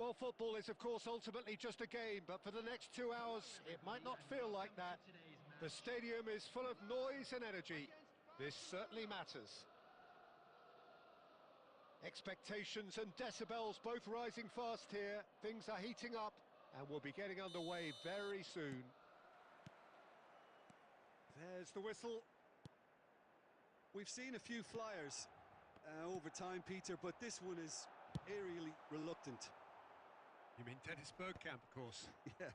Well, football is, of course, ultimately just a game, but for the next 2 hours, it might not feel like that. The stadium is full of noise and energy. This certainly matters. Expectations and decibels both rising fast here. Things are heating up, and we'll be getting underway very soon. There's the whistle. We've seen a few flyers over time, Peter, but this one is eerily reluctant. You mean Dennis Bergkamp, of course. Yeah,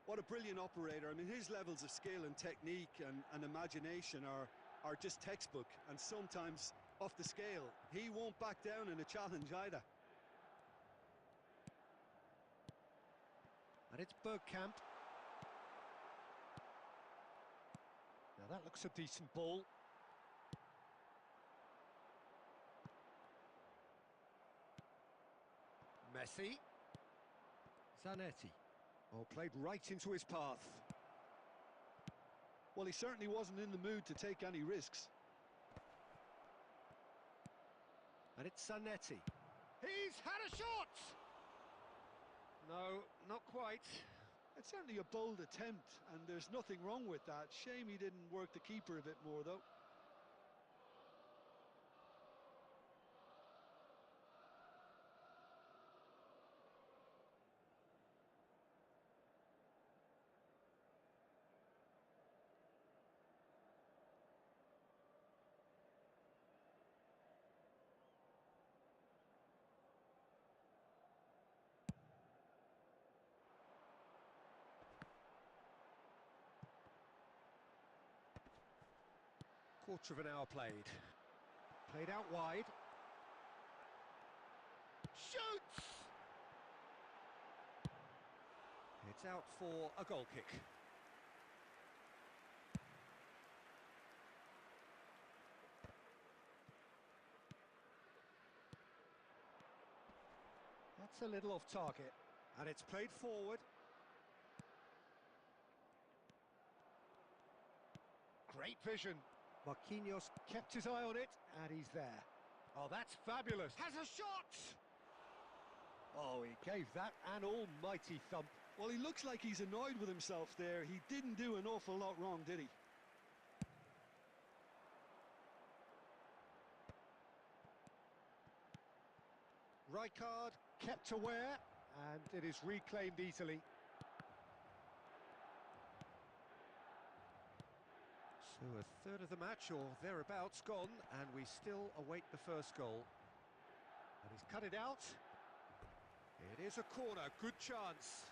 what a brilliant operator. I mean, his levels of skill and technique and imagination are just textbook, and sometimes off the scale. He won't back down in a challenge either. And it's Bergkamp. Now that looks a decent ball. Messi. Zanetti. Oh, played right into his path. Well, he certainly wasn't in the mood to take any risks. And it's Zanetti. He's had a shot! No, not quite. It's certainly a bold attempt, and there's nothing wrong with that. Shame he didn't work the keeper a bit more, though. Quarter of an hour played. Played out wide. Shoots! It's out for a goal kick. That's a little off target. And it's played forward. Great vision. Marquinhos kept his eye on it, and he's there. Oh, that's fabulous. Has a shot! Oh, he gave that an almighty thump. Well, he looks like he's annoyed with himself there. He didn't do an awful lot wrong, did he? Rijkaard kept aware, and it is reclaimed easily. So a third of the match, or thereabouts, gone, and we still await the first goal. And he's cut it out. It is a corner, good chance.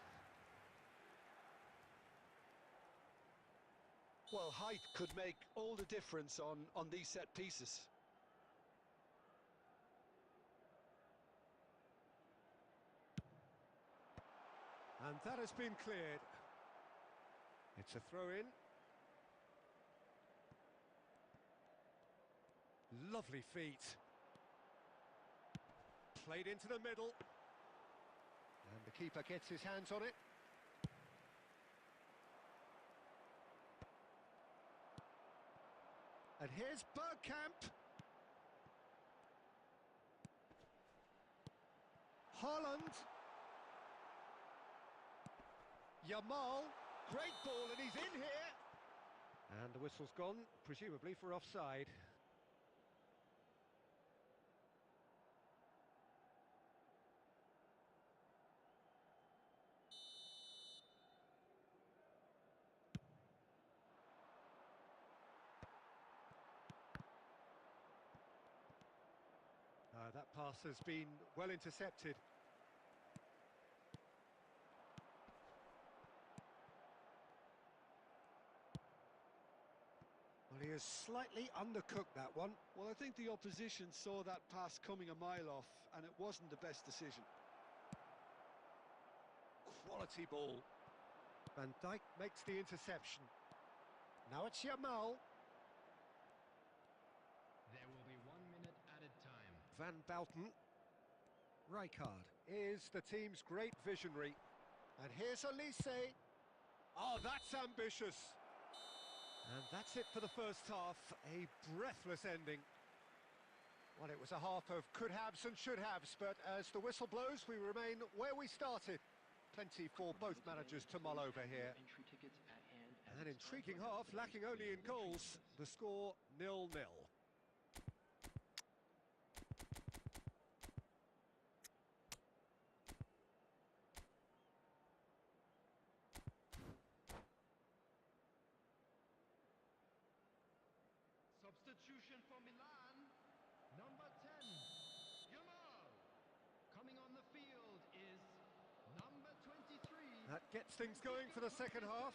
Well, height could make all the difference on these set pieces. And that has been cleared. It's a throw-in. Lovely feet. Played into the middle. And the keeper gets his hands on it. And here's Bergkamp. Haaland. Yamal. Great ball, and he's in here. And the whistle's gone, presumably for offside. That pass has been well intercepted. Well, he has slightly undercooked that one. Well, I think the opposition saw that pass coming a mile off, and it wasn't the best decision. Quality ball. Van Dijk makes the interception. Now it's Yamal. There will be 1 minute added time. Van Bouten. Rijkaard is the team's great visionary. And here's Elise. Oh, that's ambitious. And that's it for the first half. A breathless ending. Well, it was a half of could-haves and should-haves, but as the whistle blows, we remain where we started. Plenty for both managers to mull over here. An intriguing half, lacking only in goals. The score 0-0. Substitution for Milan, number 10, Yamal. Coming on the field is number 23. That gets things going for the second half.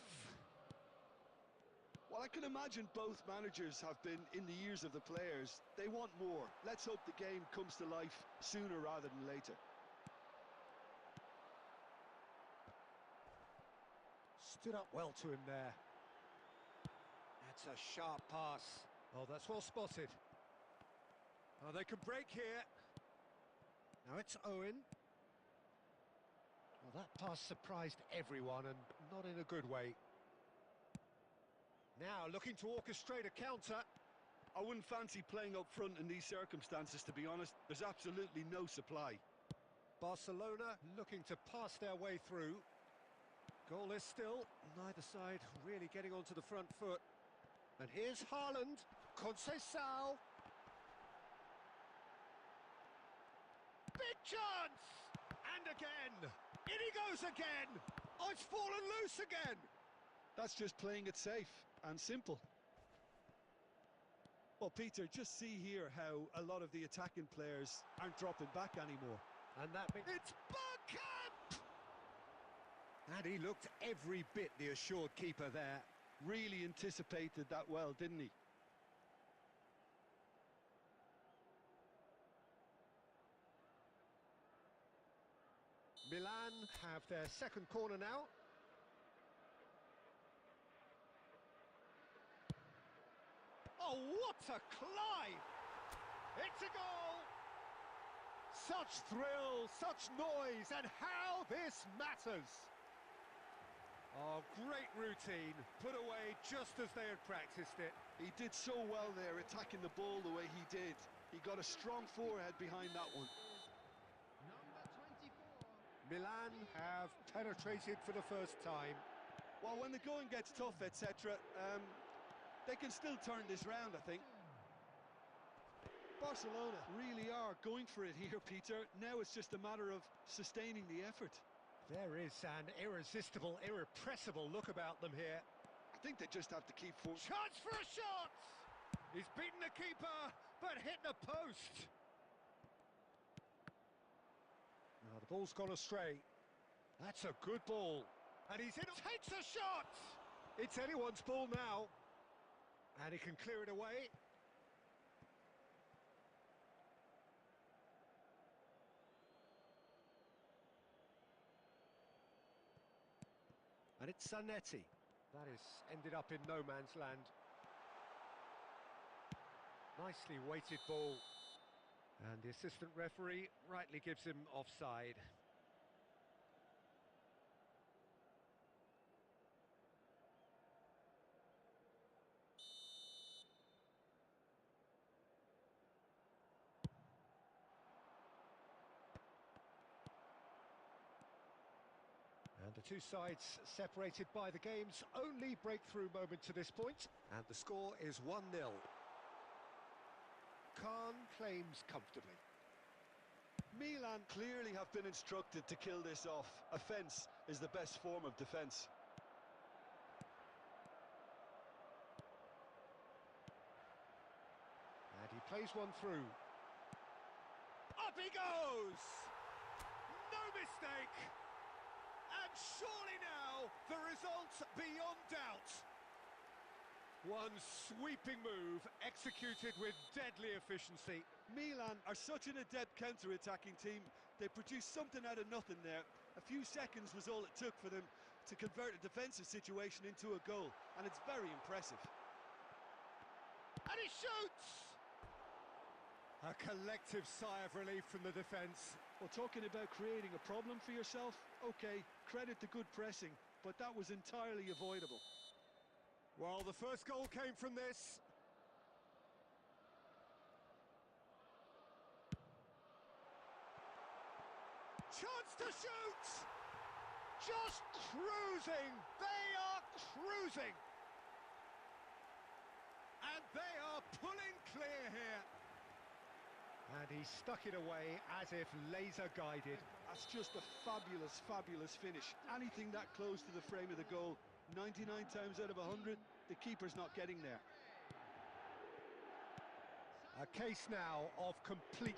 Well, I can imagine both managers have been in the ears of the players. They want more. Let's hope the game comes to life sooner rather than later. Stood up well to him there. That's a sharp pass. Oh, that's well spotted. Oh, they can break here. Now it's Owen. Well, that pass surprised everyone, and not in a good way. Now looking to orchestrate a counter. I wouldn't fancy playing up front in these circumstances, to be honest. There's absolutely no supply. Barcelona looking to pass their way through. Goalless still, neither side really getting onto the front foot. And here's Haaland, Conceição. Big chance! And again! In he goes again! Oh, it's fallen loose again! That's just playing it safe and simple. Well, Peter, just see here how a lot of the attacking players aren't dropping back anymore. And that means it's Bergkamp! And he looked every bit the assured keeper there. Really anticipated that well, didn't he? Milan have their second corner now. Oh, what a climb! It's a goal! Such thrill, such noise, and how this matters! Oh, great routine, put away just as they had practiced it. He did so well there, attacking the ball the way he did. He got a strong forehead behind that one. Number 24. Milan have penetrated for the first time. Well, when the going gets tough, etc., they can still turn this round, I think. Barcelona really are going for it here, Peter. Now it's just a matter of sustaining the effort. There is an irresistible, irrepressible look about them here. I think they just have to keep forward. Chance for a shot! He's beaten the keeper, but hit the post. Now the ball's gone astray. That's a good ball. And he's in. Takes a shot! It's anyone's ball now. And he can clear it away. And it's Zanetti. That has ended up in no man's land. Nicely weighted ball. And the assistant referee rightly gives him offside. And the two sides separated by the game's only breakthrough moment to this point. And the score is 1-0. Khan claims comfortably. Milan clearly have been instructed to kill this off. Offence is the best form of defence. And he plays one through. Up he goes! No mistake! And surely now, the result's beyond doubt. One sweeping move, executed with deadly efficiency. Milan are such an adept counter-attacking team. They produced something out of nothing there. A few seconds was all it took for them to convert a defensive situation into a goal, and it's very impressive. And he shoots! A collective sigh of relief from the defence. Well, talking about creating a problem for yourself, okay, credit to good pressing, but that was entirely avoidable. Well, the first goal came from this. chance to shoot! Just cruising! They are cruising! And they are pulling clear here. And he stuck it away as if laser-guided. That's just a fabulous, fabulous finish. Anything that close to the frame of the goal, 99 times out of 100, the keeper's not getting there. A case now of complete...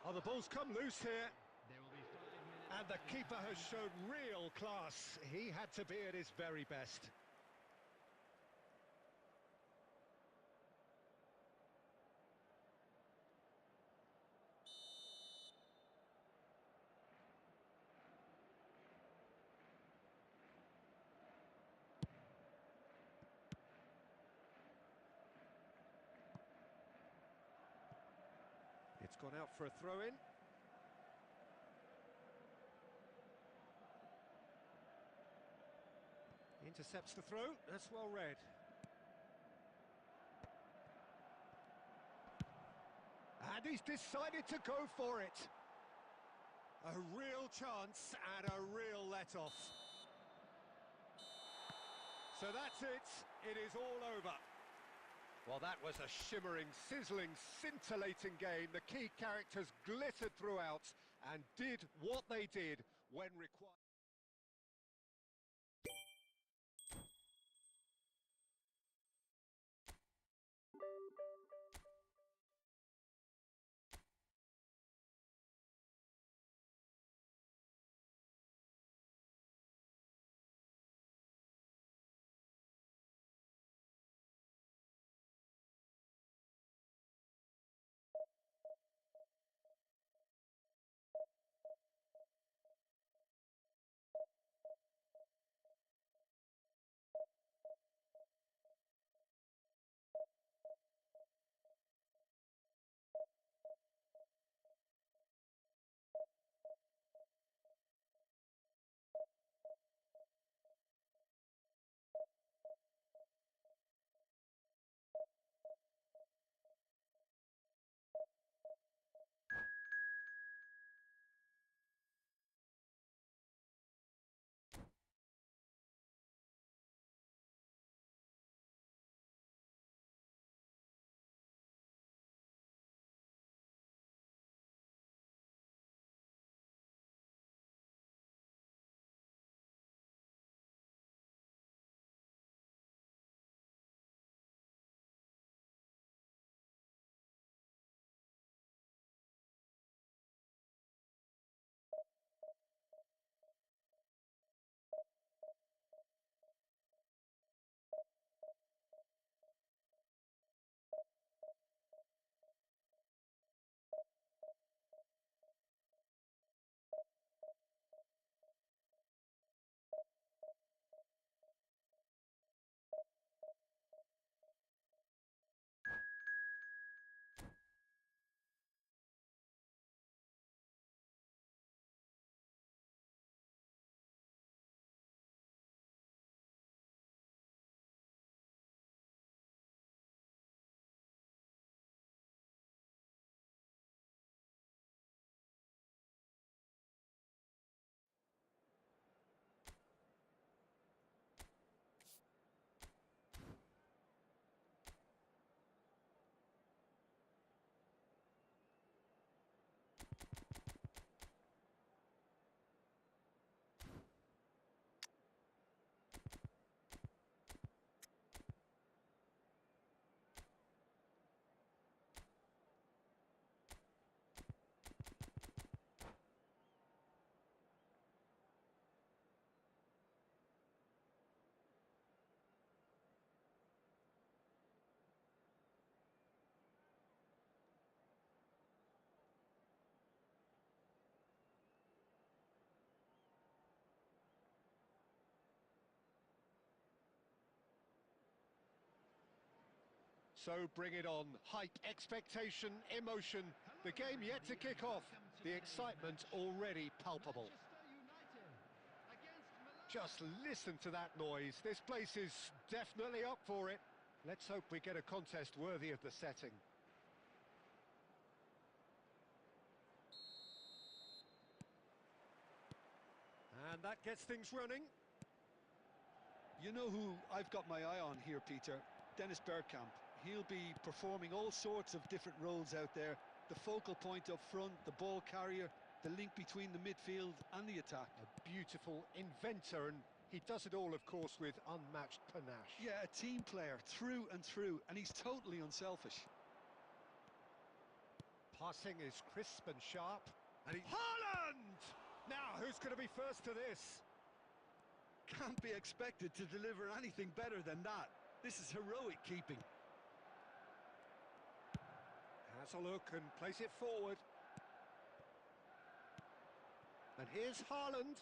Oh, the ball's come loose here. There will be 5 minutes. And the keeper has shown real class. He had to be at his very best. It's gone out for a throw-in. Intercepts the throw. That's well read. And he's decided to go for it. A real chance and a real let-off. So that's it. It is all over. Well, that was a shimmering, sizzling, scintillating game. The key characters glittered throughout and did what they did when required. So bring it on. Hype, expectation, emotion. The game yet to kick off. The excitement already palpable. Just listen to that noise. This place is definitely up for it. Let's hope we get a contest worthy of the setting. And that gets things running. You know who I've got my eye on here, Peter? Dennis Bergkamp. He'll be performing all sorts of different roles out there. The focal point up front, the ball carrier, the link between the midfield and the attack. A beautiful inventor, and he does it all, of course, with unmatched panache. Yeah, a team player through and through, and he's totally unselfish. Passing is crisp and sharp. And Haaland! Now, who's going to be first to this? Can't be expected to deliver anything better than that. This is heroic keeping. Has a look and plays it forward. And here's Haaland.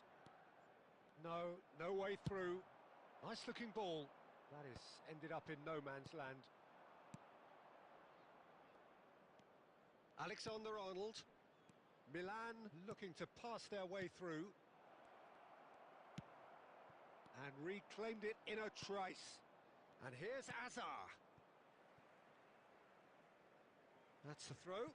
No way through. Nice looking ball. That is ended up in no man's land. Alexander-Arnold. Milan looking to pass their way through. And reclaimed it in a trice. And here's Azar. That's the throw.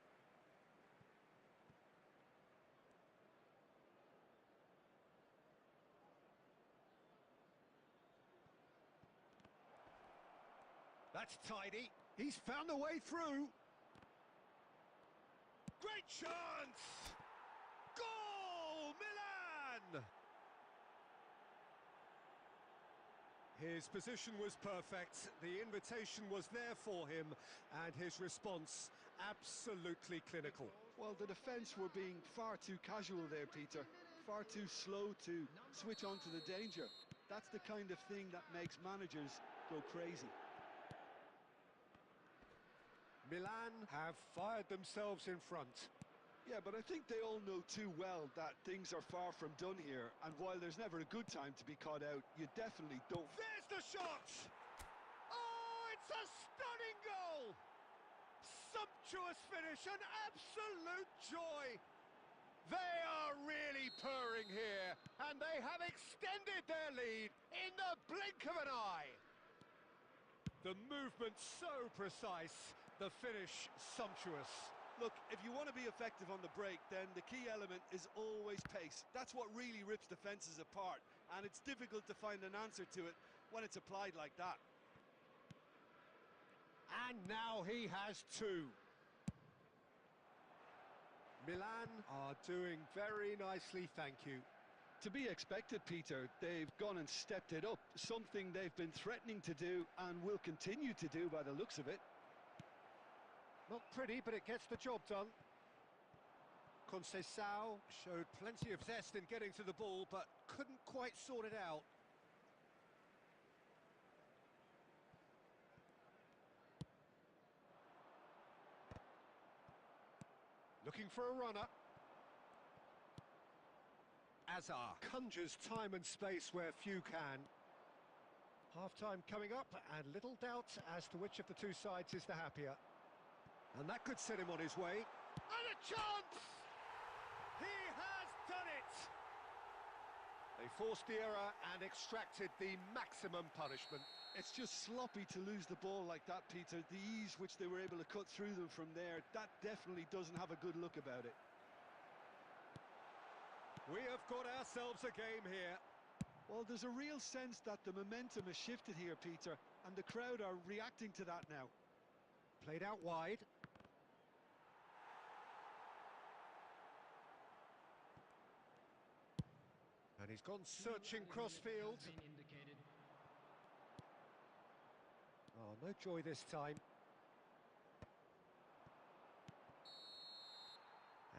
That's tidy. He's found a way through. Great chance! Goal! Milan! His position was perfect, the invitation was there for him, and his response absolutely clinical. Well, the defence were being far too casual there, Peter. Far too slow to switch on to the danger. That's the kind of thing that makes managers go crazy. Milan have fired themselves in front. Yeah, but I think they all know too well that things are far from done here, and while there's never a good time to be caught out, you definitely don't. There's the shot! Oh, it's a stunning goal! Sumptuous finish, an absolute joy! They are really purring here, and they have extended their lead in the blink of an eye. The movement so precise, the finish sumptuous. Look, if you want to be effective on the break, then the key element is always pace. That's what really rips defences apart, and it's difficult to find an answer to it when it's applied like that. And now he has two. Milan are doing very nicely, thank you. To be expected, Peter. They've gone and stepped it up, something they've been threatening to do and will continue to do by the looks of it. Not pretty, but it gets the job done. Conceição showed plenty of zest in getting to the ball, but couldn't quite sort it out. Looking for a runner. Azar conjures time and space where few can. Half-time coming up, and little doubt as to which of the two sides is the happier. And that could set him on his way. And a chance! He has done it! They forced the error and extracted the maximum punishment. It's just sloppy to lose the ball like that, Peter. The ease which they were able to cut through them from there, that definitely doesn't have a good look about it. We have got ourselves a game here. Well, there's a real sense that the momentum has shifted here, Peter, and the crowd are reacting to that now. Played out wide. And he's gone searching crossfield. Oh, no joy this time.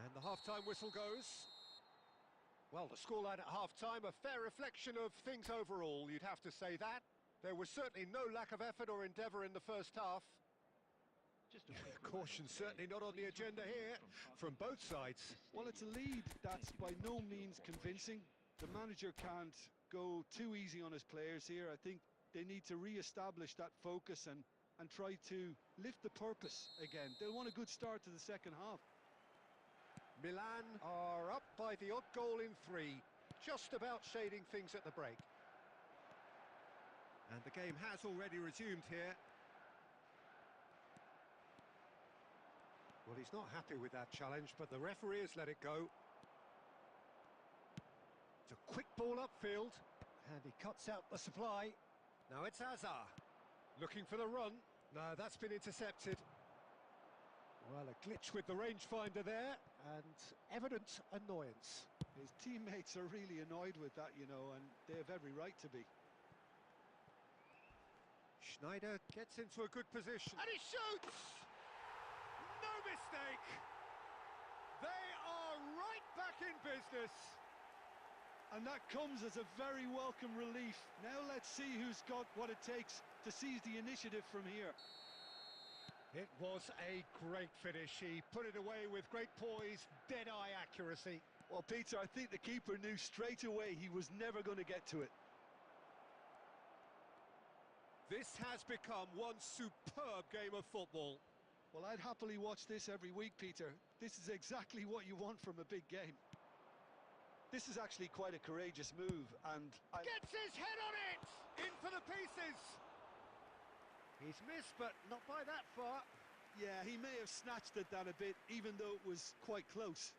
And the half-time whistle goes. Well, the scoreline at half-time, a fair reflection of things overall, you'd have to say that. There was certainly no lack of effort or endeavour in the first half. Caution certainly not on the agenda here, from both sides. Well, it's a lead that's by no means convincing. The manager can't go too easy on his players here. I think they need to re-establish that focus and try to lift the purpose again. They'll want a good start to the second half. Milan are up by the odd goal in 3, just about shading things at the break. And the game has already resumed here. Well, he's not happy with that challenge, but the referee has let it go. To Quick ball upfield, and he cuts out the supply. Now it's Azar, looking for the run. No, that's been intercepted. Well, a glitch with the rangefinder there, and evident annoyance. His teammates are really annoyed with that, you know, and they have every right to be. Schneider gets into a good position. And he shoots! No mistake! They are right back in business. And that comes as a very welcome relief. Now let's see who's got what it takes to seize the initiative from here. It was a great finish. He put it away with great poise, dead-eye accuracy. Well, Peter, I think the keeper knew straight away he was never going to get to it. This has become one superb game of football. Well, I'd happily watch this every week, Peter. This is exactly what you want from a big game. This is actually quite a courageous move, and Gets his head on it! In for the pieces! He's missed, but not by that far. yeah, he may have snatched at that a bit, even though it was quite close.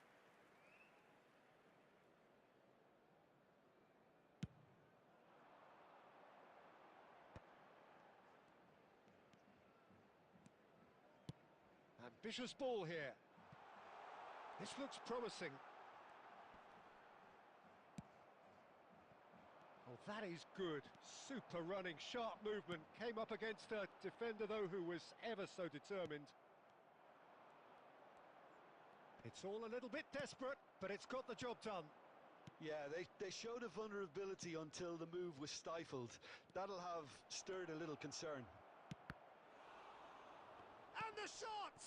Ambitious ball here. This looks promising. Oh, that is good. Super running, sharp movement. Came up against a defender, though, who was ever so determined. It's all a little bit desperate, but it's got the job done. Yeah, they showed a vulnerability until the move was stifled. That'll have stirred a little concern. And the shot!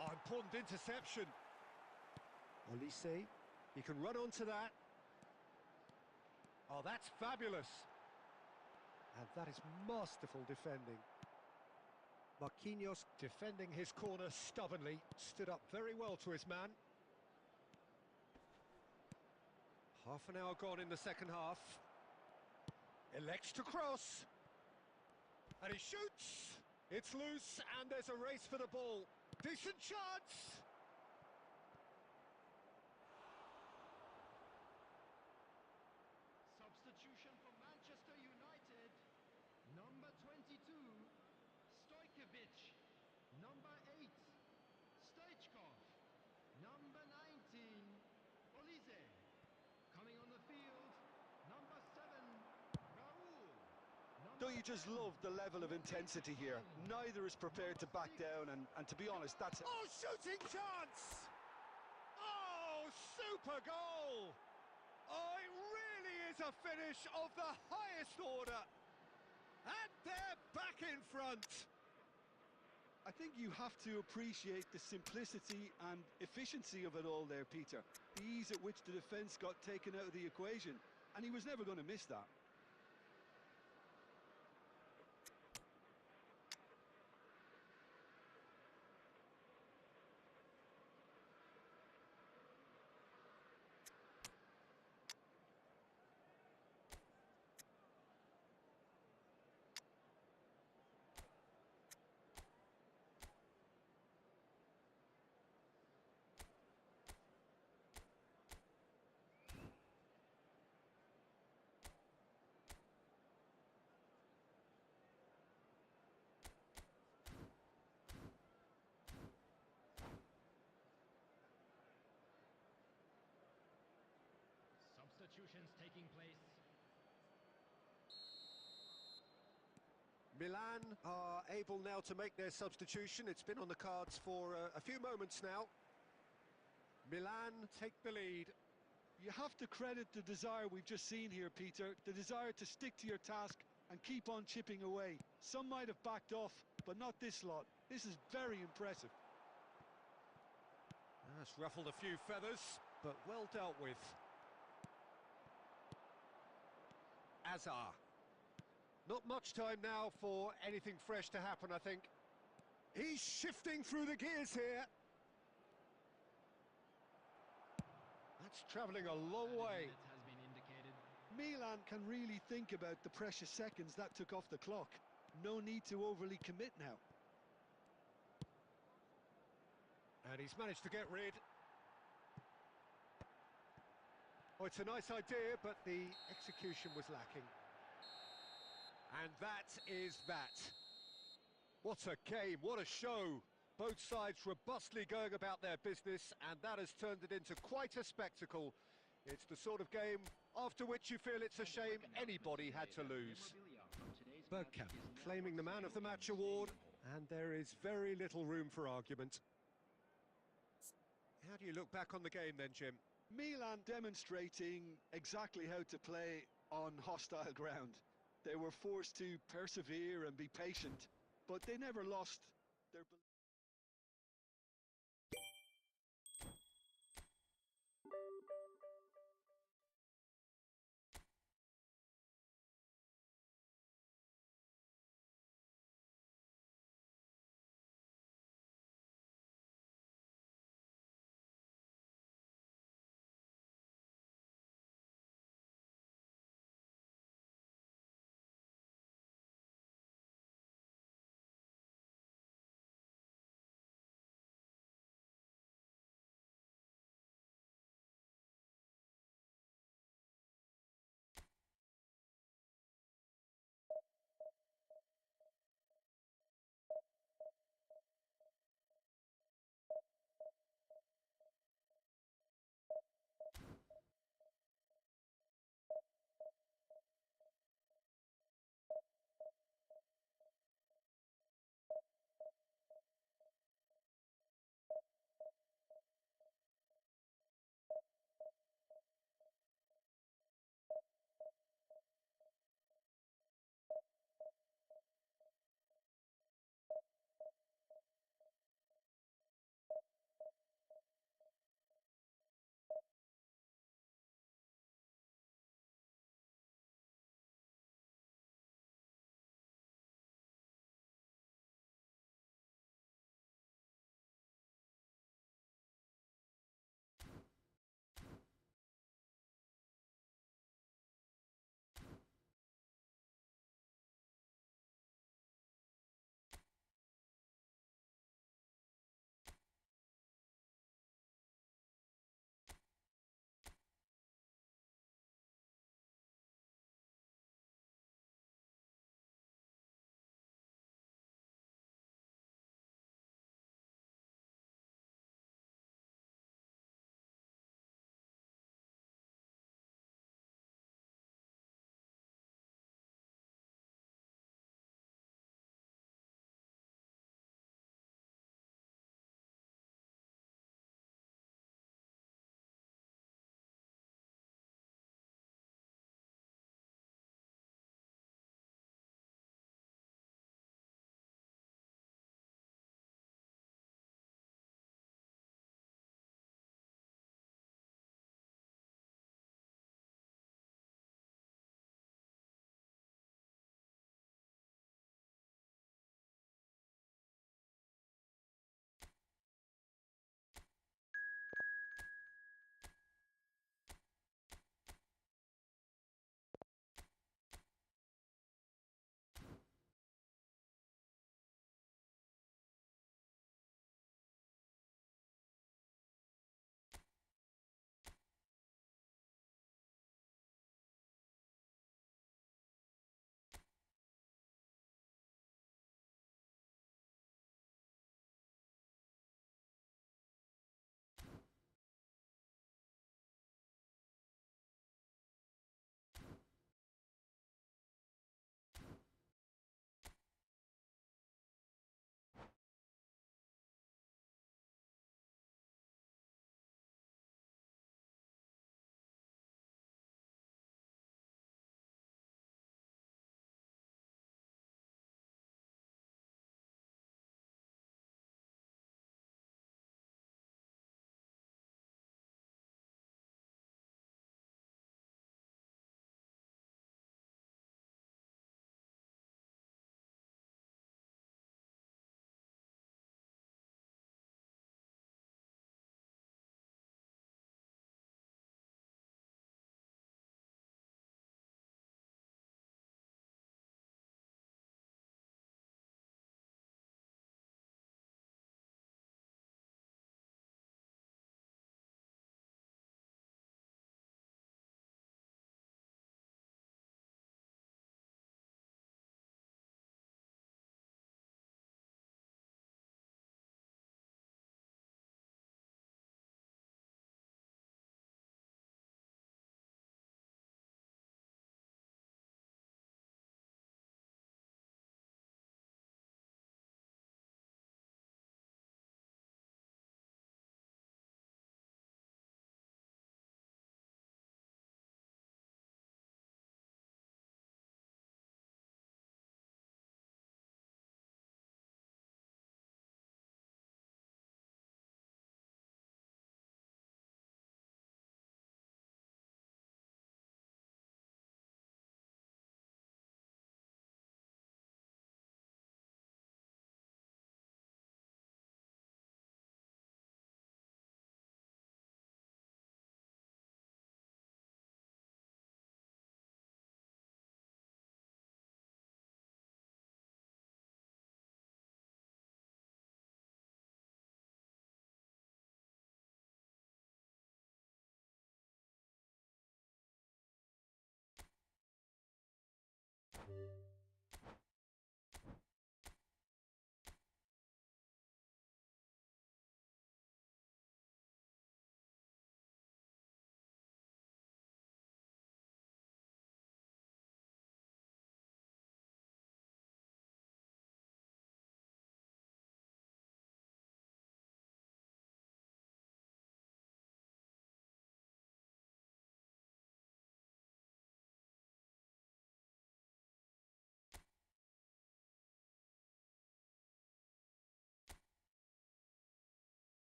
Oh, important interception. Olise, he can run onto that. Oh, that's fabulous. And that is masterful defending. Marquinhos defending his corner stubbornly, stood up very well to his man. Half an hour gone in the second half. Elects to cross. And he shoots. It's loose, and there's a race for the ball. Decent chance. Substitution for Manchester United. Number 22, Stojkovic. Number 8, Stoichkov. Number 19, Olise. Coming on the field, number 7, Raul. Don't you just love the level of intensity here? Neither is prepared to back down, and to be honest, that's... Oh, shooting chance! Oh, super goal! Oh, it really is a finish of the highest order. And they're back in front. I think you have to appreciate the simplicity and efficiency of it all there, Peter. The ease at which the defence got taken out of the equation, and he was never going to miss that. Substitutions taking place. Milan are able now to make their substitution. It's been on the cards for a few moments now. Milan take the lead. You have to credit the desire we've just seen here, Peter. The desire to stick to your task and keep on chipping away. Some might have backed off, but not this lot. This is very impressive. That's ruffled a few feathers, but well dealt with. Azar. Not much time now for anything fresh to happen, I think. He's shifting through the gears here. That's travelling a long way. Minute has been indicated. Milan can really think about the precious seconds that took off the clock. No need to overly commit now. And he's managed to get rid. Oh, it's a nice idea, but the execution was lacking. And that is that. What a game, what a show. Both sides robustly going about their business, and that has turned it into quite a spectacle. It's the sort of game after which you feel it's a shame anybody had to lose. Bergkamp claiming the Man of the Match award, and there is very little room for argument. How do you look back on the game then, Jim? Milan demonstrating exactly how to play on hostile ground. They were forced to persevere and be patient, but they never lost their belief.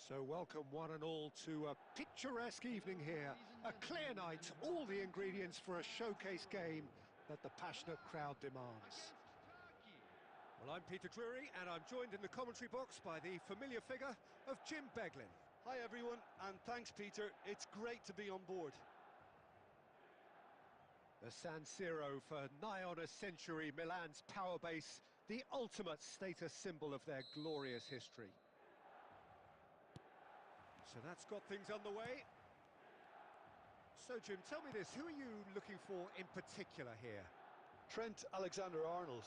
So welcome one and all to a picturesque evening here. A clear night, all the ingredients for a showcase game that the passionate crowd demands. Well, I'm Peter Drury, and I'm joined in the commentary box by the familiar figure of Jim Beglin. Hi everyone, and thanks Peter, it's great to be on board. The San Siro for nigh on a century, Milan's power base, the ultimate status symbol of their glorious history. So that's got things underway. So Jim, tell me this, who are you looking for in particular here? Trent Alexander-Arnold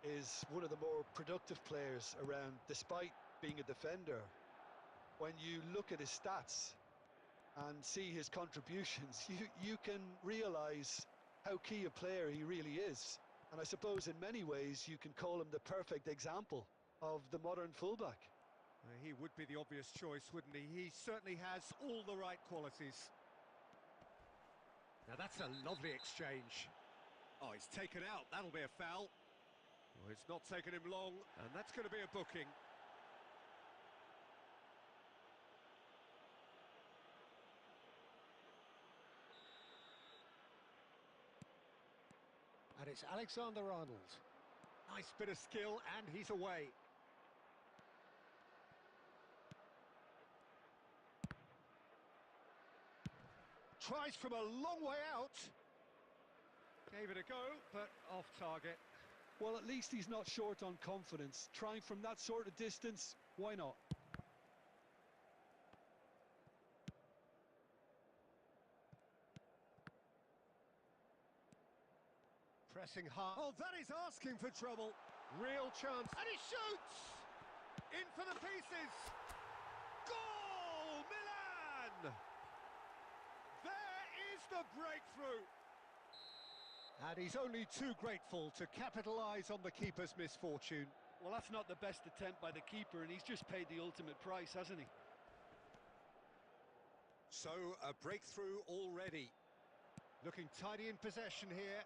is one of the more productive players around, despite being a defender. When you look at his stats and see his contributions, you can realise how key a player he really is. And I suppose in many ways you can call him the perfect example of the modern fullback. He would be the obvious choice, wouldn't he? He certainly has all the right qualities. Now that's a lovely exchange. Oh, he's taken out, that'll be a foul. Well, it's not taken him long, and that's going to be a booking. And it's Alexander-Arnold. Nice bit of skill, and he's away. Tries from a long way out. Gave it a go, but off target. Well, at least he's not short on confidence. Trying from that sort of distance, why not? Pressing hard. Oh, that is asking for trouble. Real chance. And he shoots! In for the pieces. Goal! Milan! There is the breakthrough. And he's only too grateful to capitalise on the keeper's misfortune. Well, that's not the best attempt by the keeper, and he's just paid the ultimate price, hasn't he? So, a breakthrough already. Looking tidy in possession here.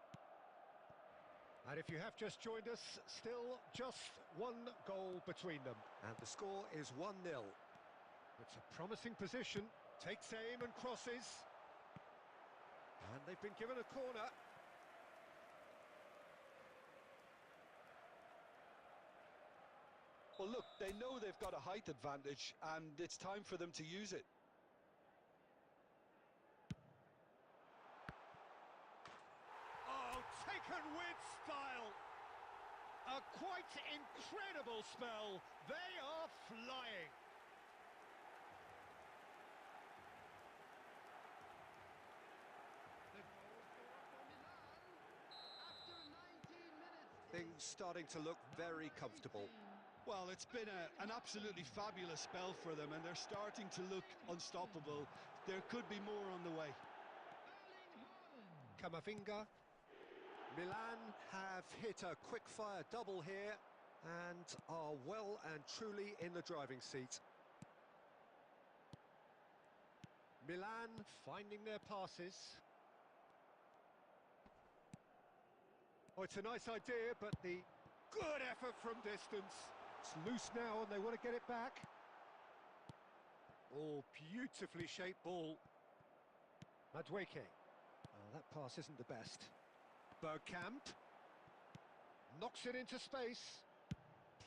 And if you have just joined us, still just one goal between them. And the score is 1-0. It's a promising position. Takes aim and crosses. And they've been given a corner. Well, look, they know they've got a height advantage, and it's time for them to use it. Oh, taken with style. A quite incredible spell. They are flying. The goal scorer for Milan after 19 minutes. Things starting to look very comfortable. Well, it's been an absolutely fabulous spell for them, and they're starting to look unstoppable. There could be more on the way. Camavinga. Milan have hit a quick-fire double here and are well and truly in the driving seat. Milan finding their passes. Oh, it's a nice idea, but the good effort from distance. It's loose now and they want to get it back. Oh, beautifully shaped ball. Madueke. Oh, that pass isn't the best. Bergkamp. Knocks it into space.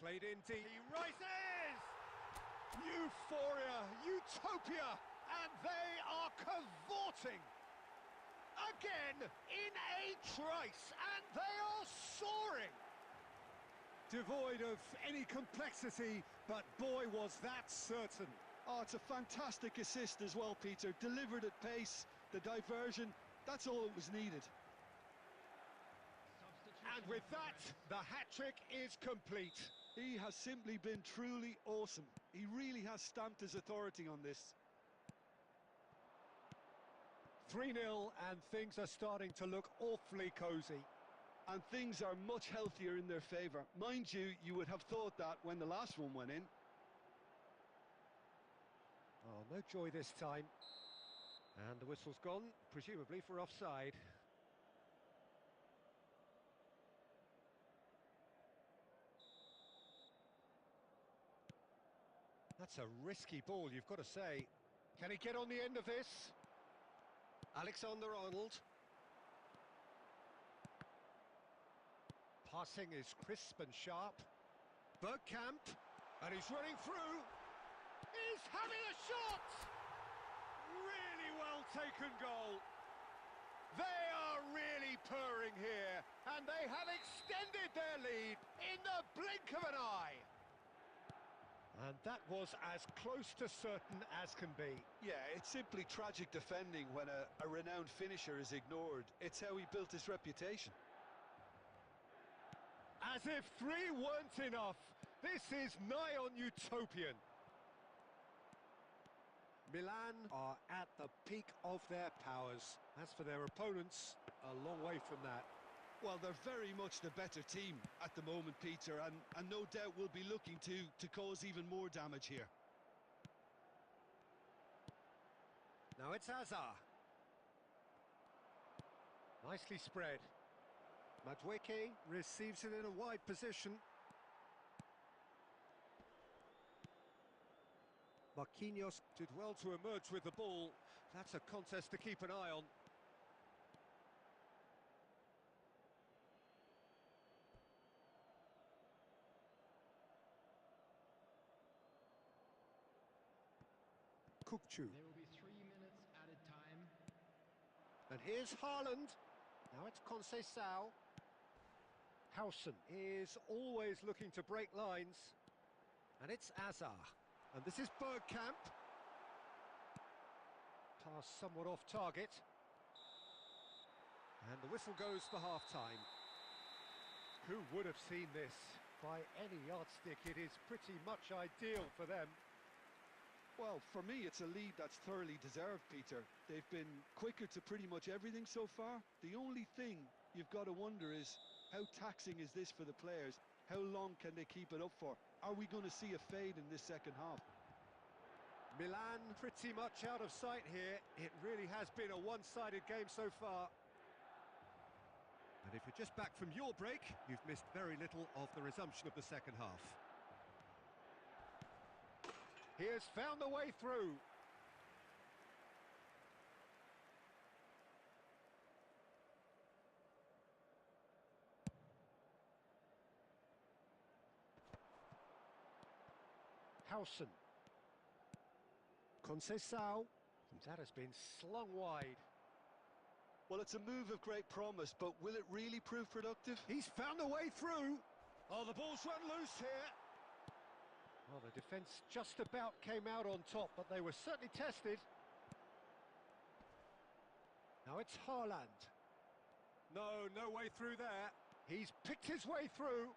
Played in deep. He rises! Euphoria, utopia, and they are cavorting. Again, in a trice, and they are soaring. Devoid of any complexity, but boy, was that certain. Oh, it's a fantastic assist as well, Peter. Delivered at pace, the diversion, that's all that was needed. And with that, the hat-trick is complete. He has simply been truly awesome. He really has stamped his authority on this. 3-0, and things are starting to look awfully cosy. And things are much healthier in their favour. Mind you, you would have thought that when the last one went in. Oh, no joy this time. And the whistle's gone, presumably for offside. That's a risky ball, you've got to say. Can he get on the end of this? Alexander-Arnold. Passing is crisp and sharp. Bergkamp, and he's running through. He's having a shot! Really well taken goal. They are really purring here, and they have extended their lead in the blink of an eye. And that was as close to certain as can be. Yeah, it's simply tragic defending when a renowned finisher is ignored. It's how he built his reputation. As if three weren't enough, this is nigh on utopian. Milan are at the peak of their powers. As for their opponents, a long way from that. Well, they're very much the better team at the moment, Peter, and no doubt will be looking to cause even more damage here. Now it's Azar. Nicely spread. Madueke receives it in a wide position. Marquinhos did well to emerge with the ball. That's a contest to keep an eye on. Kukçu. There will be 3 minutes added time. And here's Haaland. Now it's Conceição. Howson is always looking to break lines. And it's Azar. And this is Bergkamp. Pass somewhat off target. And the whistle goes for half-time. Who would have seen this? By any yardstick, it is pretty much ideal for them. Well, for me, it's a lead that's thoroughly deserved, Peter. They've been quicker to pretty much everything so far. The only thing you've got to wonder is, how taxing is this for the players? How long can they keep it up for? Are we going to see a fade in this second half? Milan pretty much out of sight here. It really has been a one-sided game so far. And if you're just back from your break, you've missed very little of the resumption of the second half. He has found the way through. Howson. Conceição. That has been slung wide. Well, it's a move of great promise, but will it really prove productive? He's found a way through. Oh, the ball's run loose here. Well, the defence just about came out on top, but they were certainly tested. Now it's Haaland. No way through there. He's picked his way through.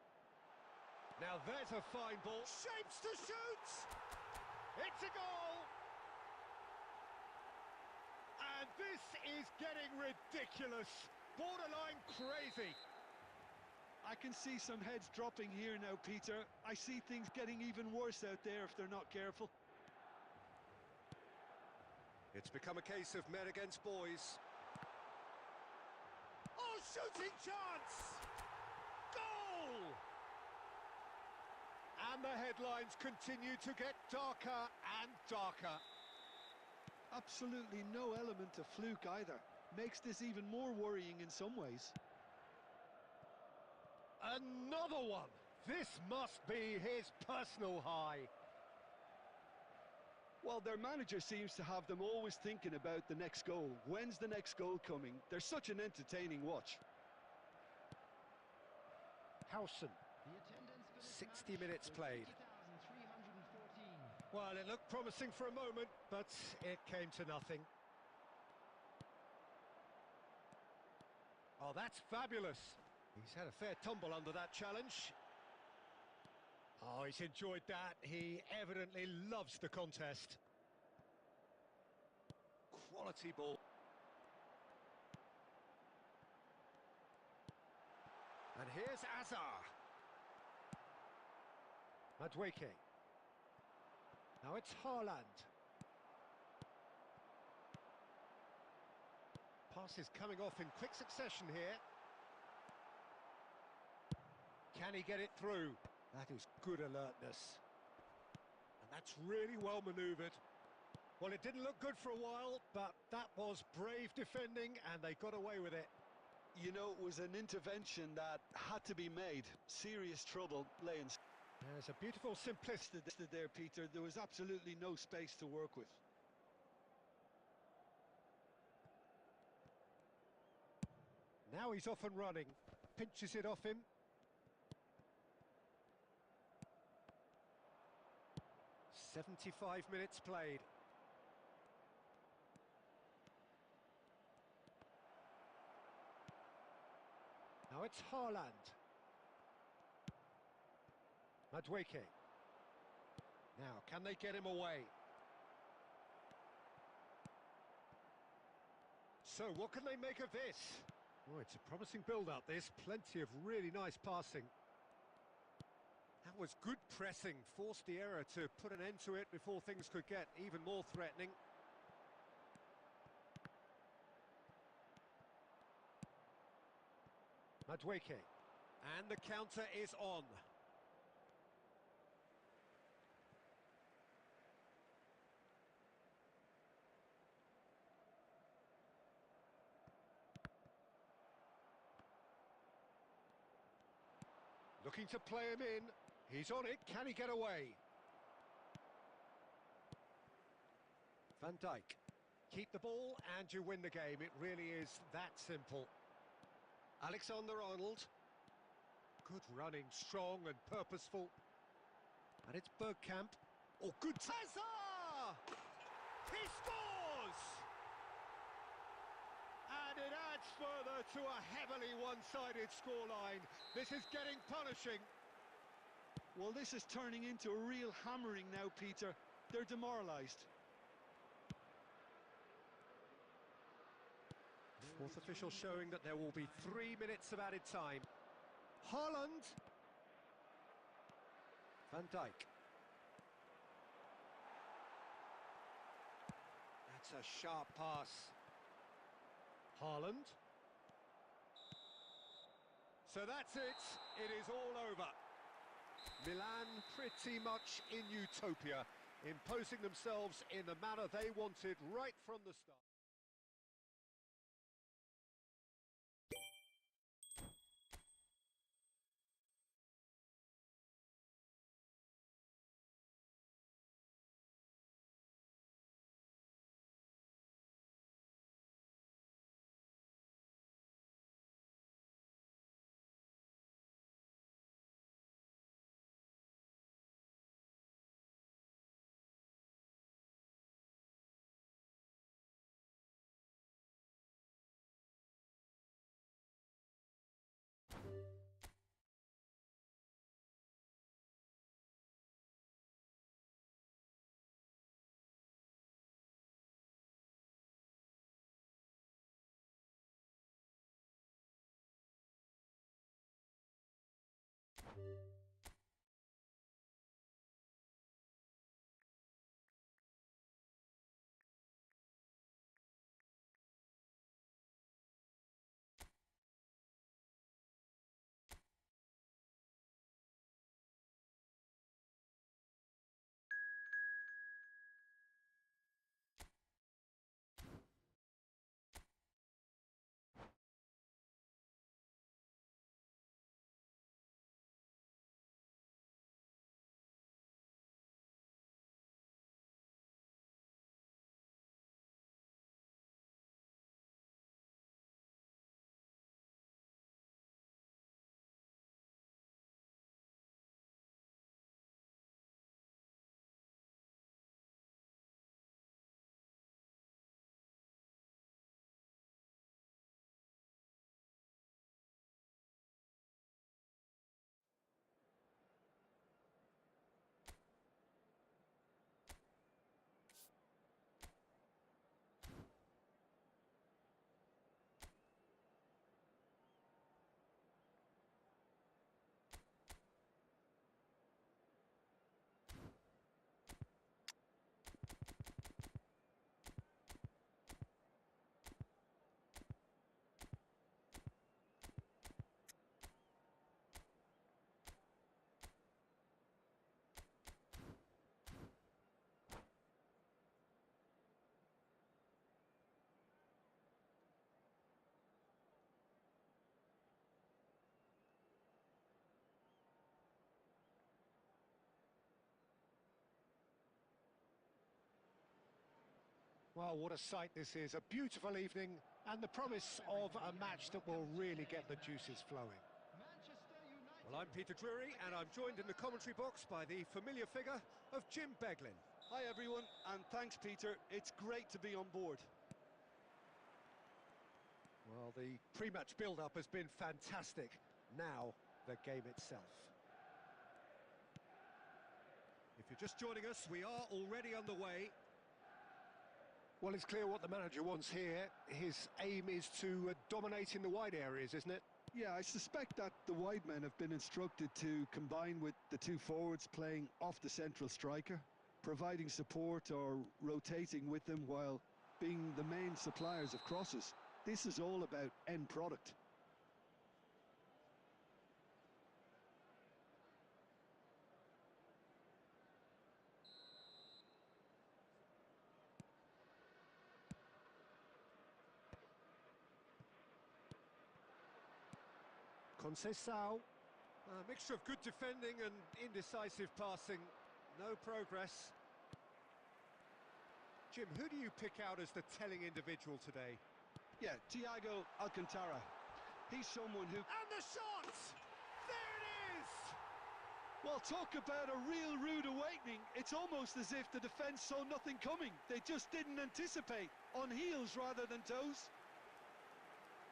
Now there's a fine ball. Shapes to shoot! It's a goal! And this is getting ridiculous. Borderline crazy. I can see some heads dropping here now, Peter. I see things getting even worse out there if they're not careful. It's become a case of men against boys. Oh, shooting chance! Goal! And the headlines continue to get darker and darker. Absolutely no element of fluke either. Makes this even more worrying in some ways. Another one! This must be his personal high. Well, their manager seems to have them always thinking about the next goal. When's the next goal coming? They're such an entertaining watch. Howson. The attendance for this 60 match minutes was played. 50,314. Well, it looked promising for a moment, but it came to nothing. Oh, that's fabulous. He's had a fair tumble under that challenge. Oh, he's enjoyed that. He evidently loves the contest. Quality ball. And here's Azar. Madueke. Now it's Haaland. Pass is coming off in quick succession here. Can he get it through? That is good alertness. And That's really well manoeuvred. Well, it didn't look good for a while, but that was brave defending, and they got away with it. You know, it was an intervention that had to be made. Serious trouble laying. There's a beautiful simplicity There, Peter. There was absolutely no space to work with. Now he's off and running. Pinches it off him. "75 minutes played. Now it's Haaland. Madueke. Now, can they get him away? So, what can they make of this? Oh, it's a promising build-up, this. Plenty of really nice passing. That was good pressing. Forced the error to put an end to it before things could get even more threatening. Madueke. And the counter is on. Looking to play him in. He's on it. Can he get away? Van Dijk. Keep the ball and you win the game. It really is that simple. Alexander-Arnold. Good running, strong and purposeful. And it's Bergkamp. Oh, good. Hazard! He scores! And it adds further to a heavily one-sided scoreline. This is getting punishing. Well, this is turning into a real hammering now, Peter. They're demoralised. Fourth official showing that there will be 3 minutes of added time. Haaland. Van Dijk. That's a sharp pass. Haaland. So that's it. It is all over. Milan pretty much in utopia, imposing themselves in the manner they wanted right from the start. Well, what a sight this is. A beautiful evening and the promise of a match that will really get the juices flowing. Manchester United. Well, I'm Peter Drury, and I'm joined in the commentary box by the familiar figure of Jim Beglin. Hi everyone, and thanks Peter, it's great to be on board. Well, the pre-match build-up has been fantastic. Now, the game itself. If you're just joining us, we are already underway. Well, it's clear what the manager wants here. His aim is to dominate in the wide areas, isn't it? Yeah, I suspect that the wide men have been instructed to combine with the two forwards playing off the central striker, providing support or rotating with them while being the main suppliers of crosses. This is all about end product. Conceição. A mixture of good defending and indecisive passing. No progress. Jim, who do you pick out as the telling individual today? Yeah, Thiago Alcantara. He's someone who... And the shot! There it is! Well, talk about a real rude awakening. It's almost as if the defence saw nothing coming. They just didn't anticipate. On heels rather than toes.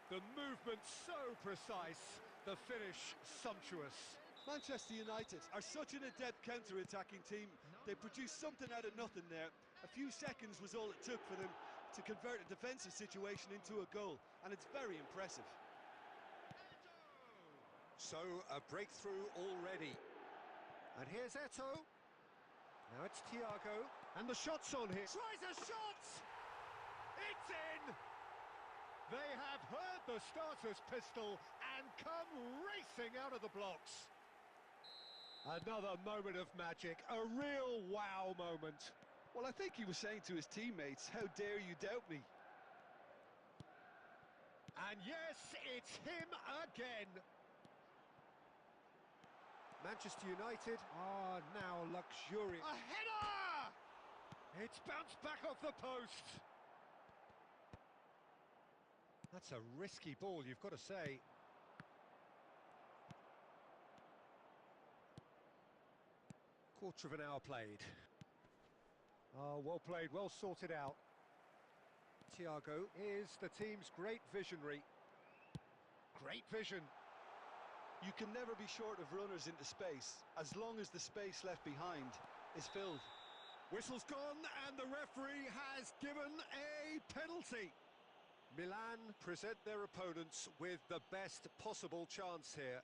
The movement so precise, the finish sumptuous. Manchester United are such an adept counter-attacking team. They produced something out of nothing there. A few seconds was all it took for them to convert a defensive situation into a goal, and it's very impressive. So, a breakthrough already. And here's Eto'o. Now it's Thiago. And the shot's on here. Tries a shot! It's in! They have heard the starter's pistol and come racing out of the blocks. Another moment of magic, a real wow moment. Well, I think he was saying to his teammates, how dare you doubt me? And yes, it's him again. Manchester United are now luxurious. A header! It's bounced back off the post. That's a risky ball, you've got to say. Quarter of an hour played. Oh, well played, well sorted out. Thiago is the team's great visionary. Great vision. You can never be short of runners into space, as long as the space left behind is filled. Whistle's gone, and the referee has given a penalty. Milan present their opponents with the best possible chance here.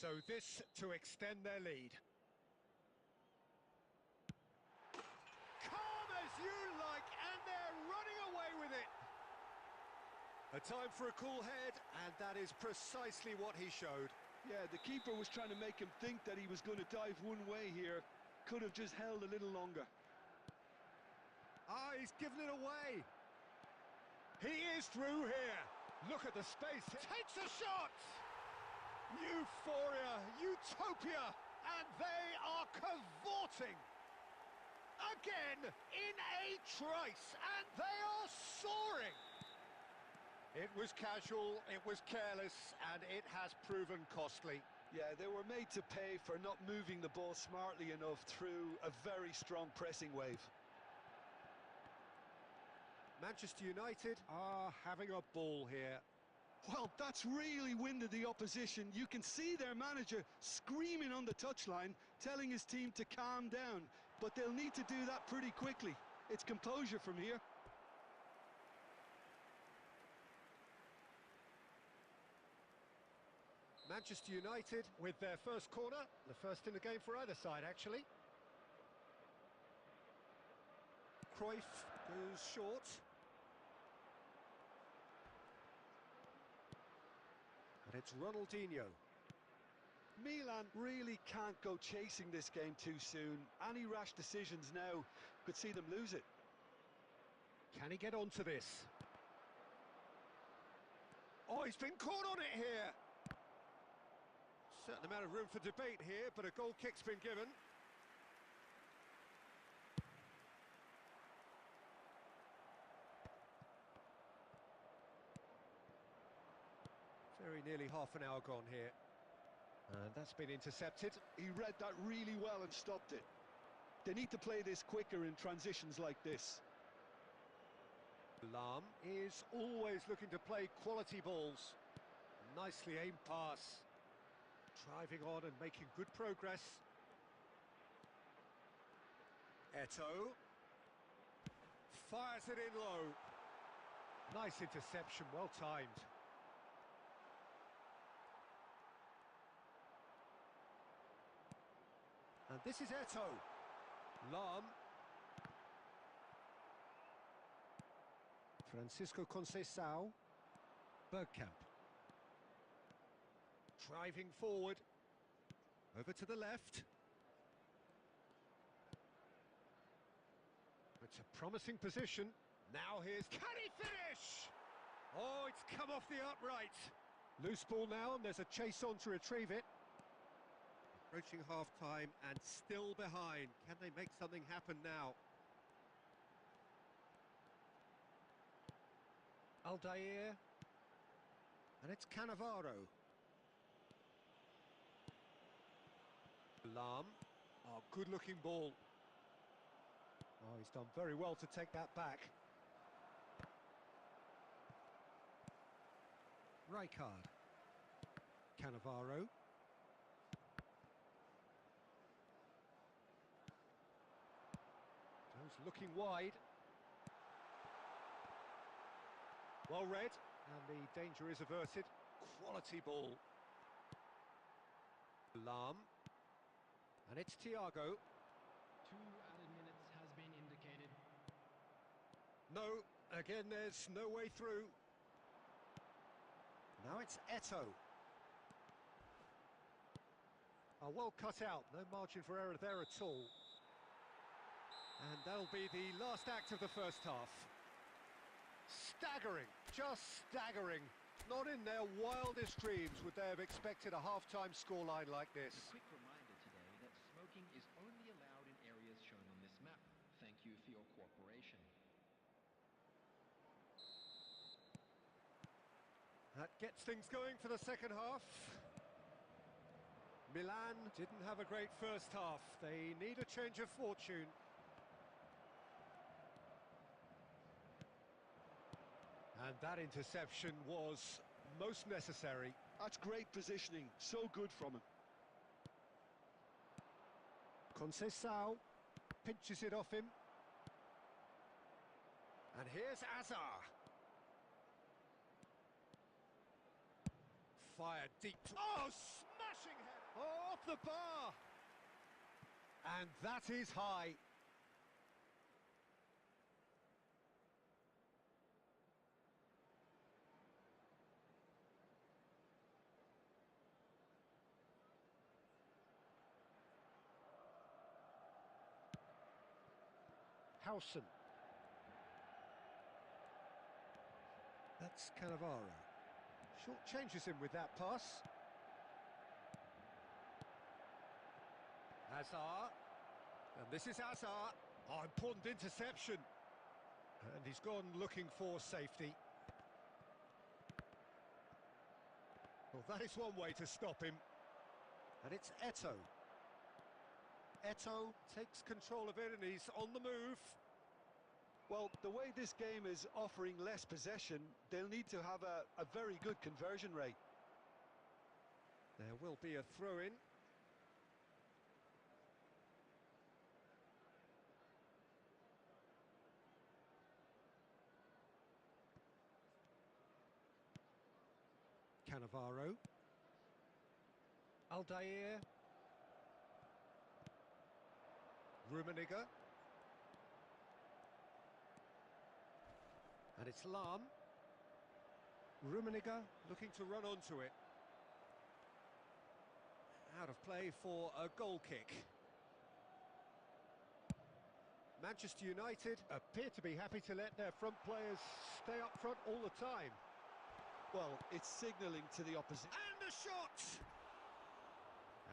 So this to extend their lead. Calm as you like, and they're running away with it. A time for a cool head, and that is precisely what he showed. Yeah, the keeper was trying to make him think that he was going to dive one way here. Could have just held a little longer. Ah, he's given it away. He is through here. Look at the space. Takes a shot. Euphoria, utopia, and they are cavorting. Again, in a trice, and they are soaring. It was casual, it was careless, and it has proven costly. Yeah, they were made to pay for not moving the ball smartly enough through a very strong pressing wave. Manchester United are having a ball here. Well, that's really winded the opposition. You can see their manager screaming on the touchline, telling his team to calm down. But they'll need to do that pretty quickly. It's composure from here. Manchester United With their first corner, the first in the game for either side, actually. Cruyff goes short. And it's Ronaldinho. Milan really can't go chasing this game too soon. Any rash decisions now could see them lose it. Can he get onto this? Oh, he's been caught on it here. Certain amount of room for debate here, but a goal kick's been given. Very nearly half an hour gone here. And that's been intercepted. He read that really well and stopped it. They need to play this quicker in transitions like this. Lam is always looking to play quality balls. Nicely aimed pass. Driving on and making good progress. Eto. Fires it in low. Nice interception, well timed. And this is Eto. Lam. Francisco Conceição. Bergkamp. Driving forward. Over to the left. It's a promising position. Now here's... Can he finish? Oh, it's come off the upright. Loose ball now, and there's a chase on to retrieve it. Approaching half-time and still behind. Can they make something happen now? Aldair. And it's Cannavaro. Lam. Oh, good-looking ball. Oh, he's done very well to take that back. Rijkaard. Cannavaro. Goes looking wide. Well read, and the danger is averted. Quality ball. Lam. And it's Thiago. 2 added minutes has been indicated. No, again there's no way through. Now it's Eto. Oh, well cut out, no margin for error there at all. And that'll be the last act of the first half. Staggering, just staggering. Not in their wildest dreams would they have expected a half-time scoreline like this. A quick reminder today that smoking is only allowed in areas shown on this map. Thank you for your cooperation. That gets things going for the second half. Milan didn't have a great first half. They need a change of fortune. And that interception was most necessary. That's great positioning, so good from him. Conceição pinches it off him. And here's Azar. Fired deep. Oh, smashing head. Oh, off the bar. And that is high. Howson. That's Cannavaro. Short changes him with that pass. Azar. And this is Azar. Oh, important interception. And he's gone looking for safety. Well, that is one way to stop him. And it's Eto. Eto takes control of it and he's on the move. Well, the way this game is offering less possession, they'll need to have a very good conversion rate. There will be a throw-in. Cannavaro. Aldair. Rummenigge. And it's Lam. Rummenigge looking to run onto it. Out of play for a goal kick. Manchester United appear to be happy to let their front players stay up front all the time. Well, it's signalling to the opposition. And a shot!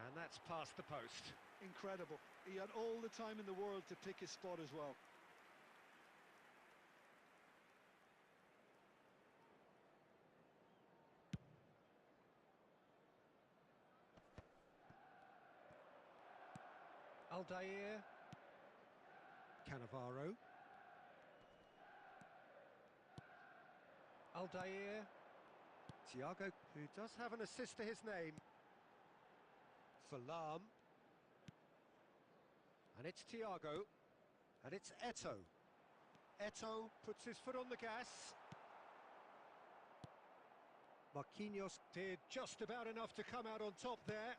And that's past the post. Incredible. He had all the time in the world to pick his spot as well. Aldair. Cannavaro. Aldair. Thiago, who does have an assist to his name. For Lam. And it's Thiago. And it's Eto. Eto puts his foot on the gas. Marquinhos did just about enough to come out on top there.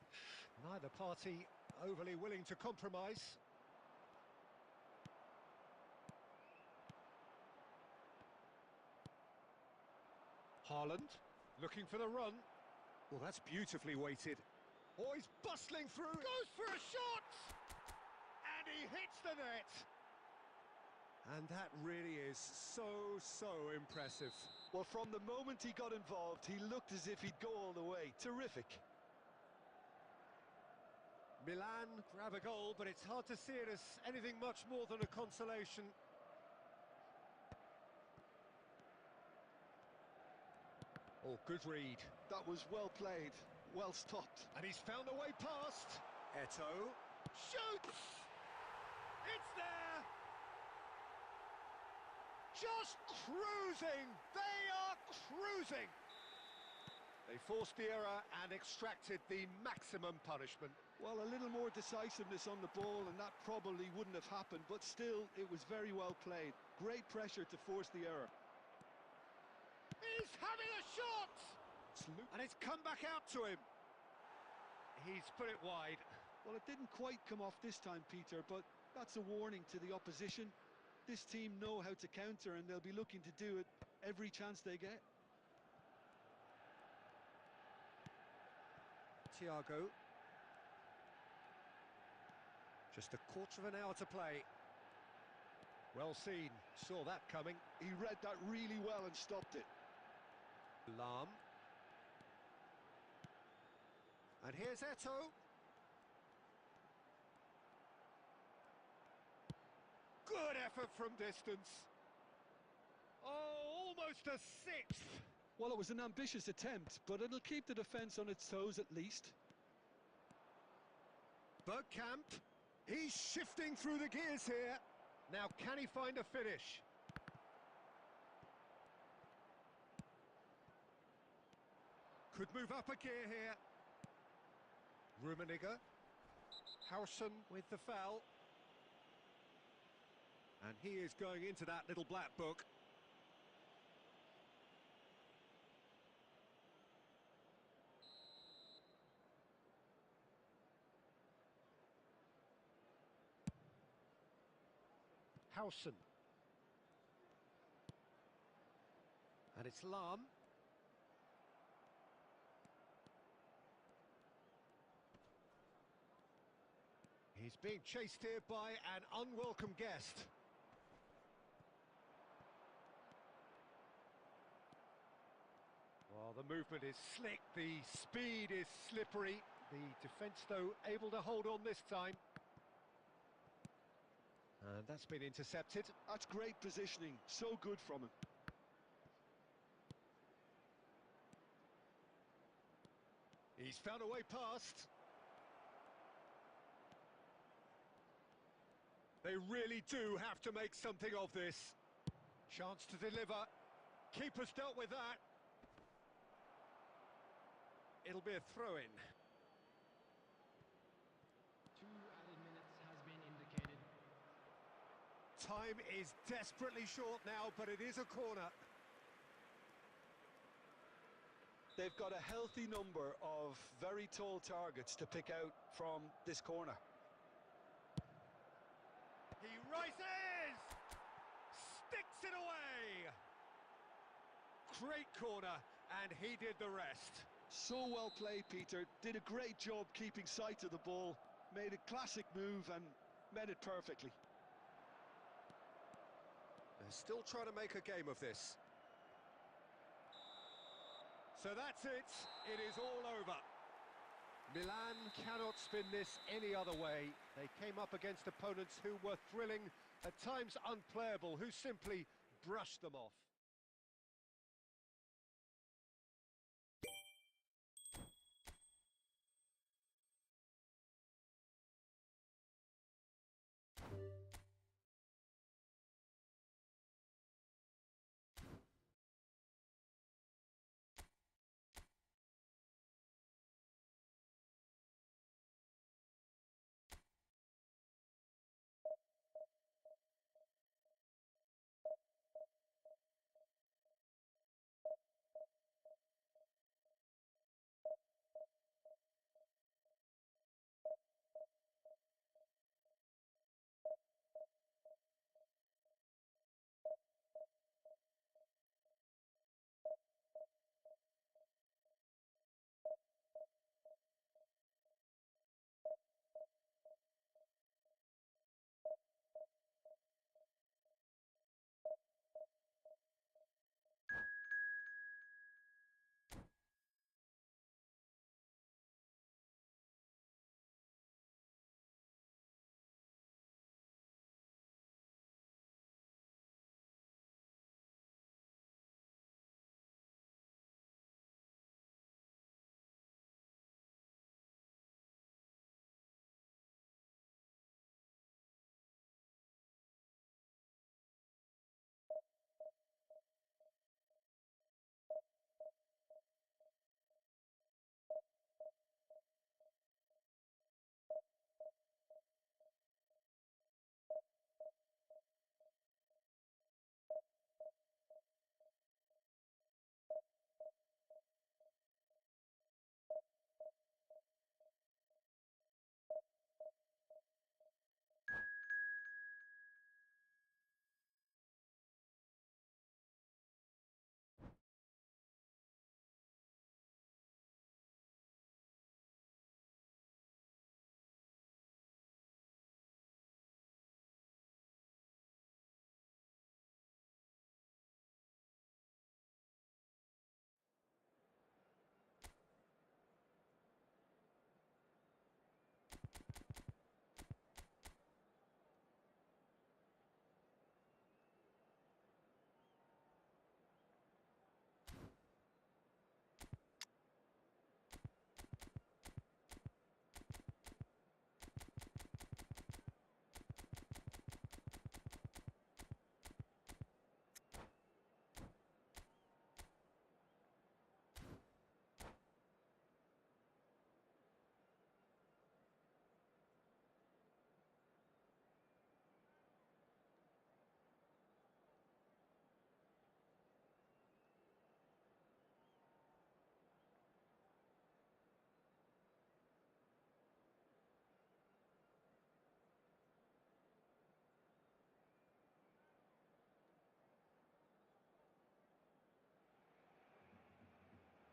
Neither party overly willing to compromise. Haaland, looking for the run. Well, that's beautifully weighted. Oh, he's bustling through. Goes for a shot! And he hits the net. And that really is so impressive. Well, from the moment he got involved, he looked as if he'd go all the way. Terrific. Milan grab a goal, but it's hard to see it as anything much more than a consolation. Oh, good read. That was well played, well stopped. And he's found a way past. Eto shoots! It's there! Just cruising! They are cruising! They forced the error and extracted the maximum punishment. Well, a little more decisiveness on the ball and that probably wouldn't have happened, but still, it was very well played. Great pressure to force the error. He's having a shot! And it's come back out to him. He's put it wide. Well, it didn't quite come off this time, Peter, but that's a warning to the opposition. This team know how to counter and they'll be looking to do it every chance they get. Thiago. Just a quarter of an hour to play. Well seen, saw that coming. He read that really well and stopped it. Lam. And here's Eto. Good effort from distance. Oh, almost a sixth. Well, it was an ambitious attempt, but it'll keep the defence on its toes at least. Bergkamp. He's shifting through the gears here. Now, can he find a finish? Could move up a gear here. Rummenigge. Howson with the foul. And he is going into that little black book. Howson. And it's Lam. He's being chased here by an unwelcome guest. Well, the movement is slick, the speed is slippery. The defence, though, able to hold on this time. And that's been intercepted. That's great positioning, so good from him. He's found a way past. They really do have to make something of this. Chance to deliver. Keeper's dealt with that. It'll be a throw-in. 2 added minutes has been indicated. Time is desperately short now, but it is a corner. They've got a healthy number of very tall targets to pick out from this corner. He rises! Sticks it away! Great corner, and he did the rest. So well played, Peter. Did a great job keeping sight of the ball. Made a classic move and met it perfectly. They're still trying to make a game of this. So that's it. It is all over. Milan cannot spin this any other way. They came up against opponents who were thrilling, at times unplayable, who simply brushed them off.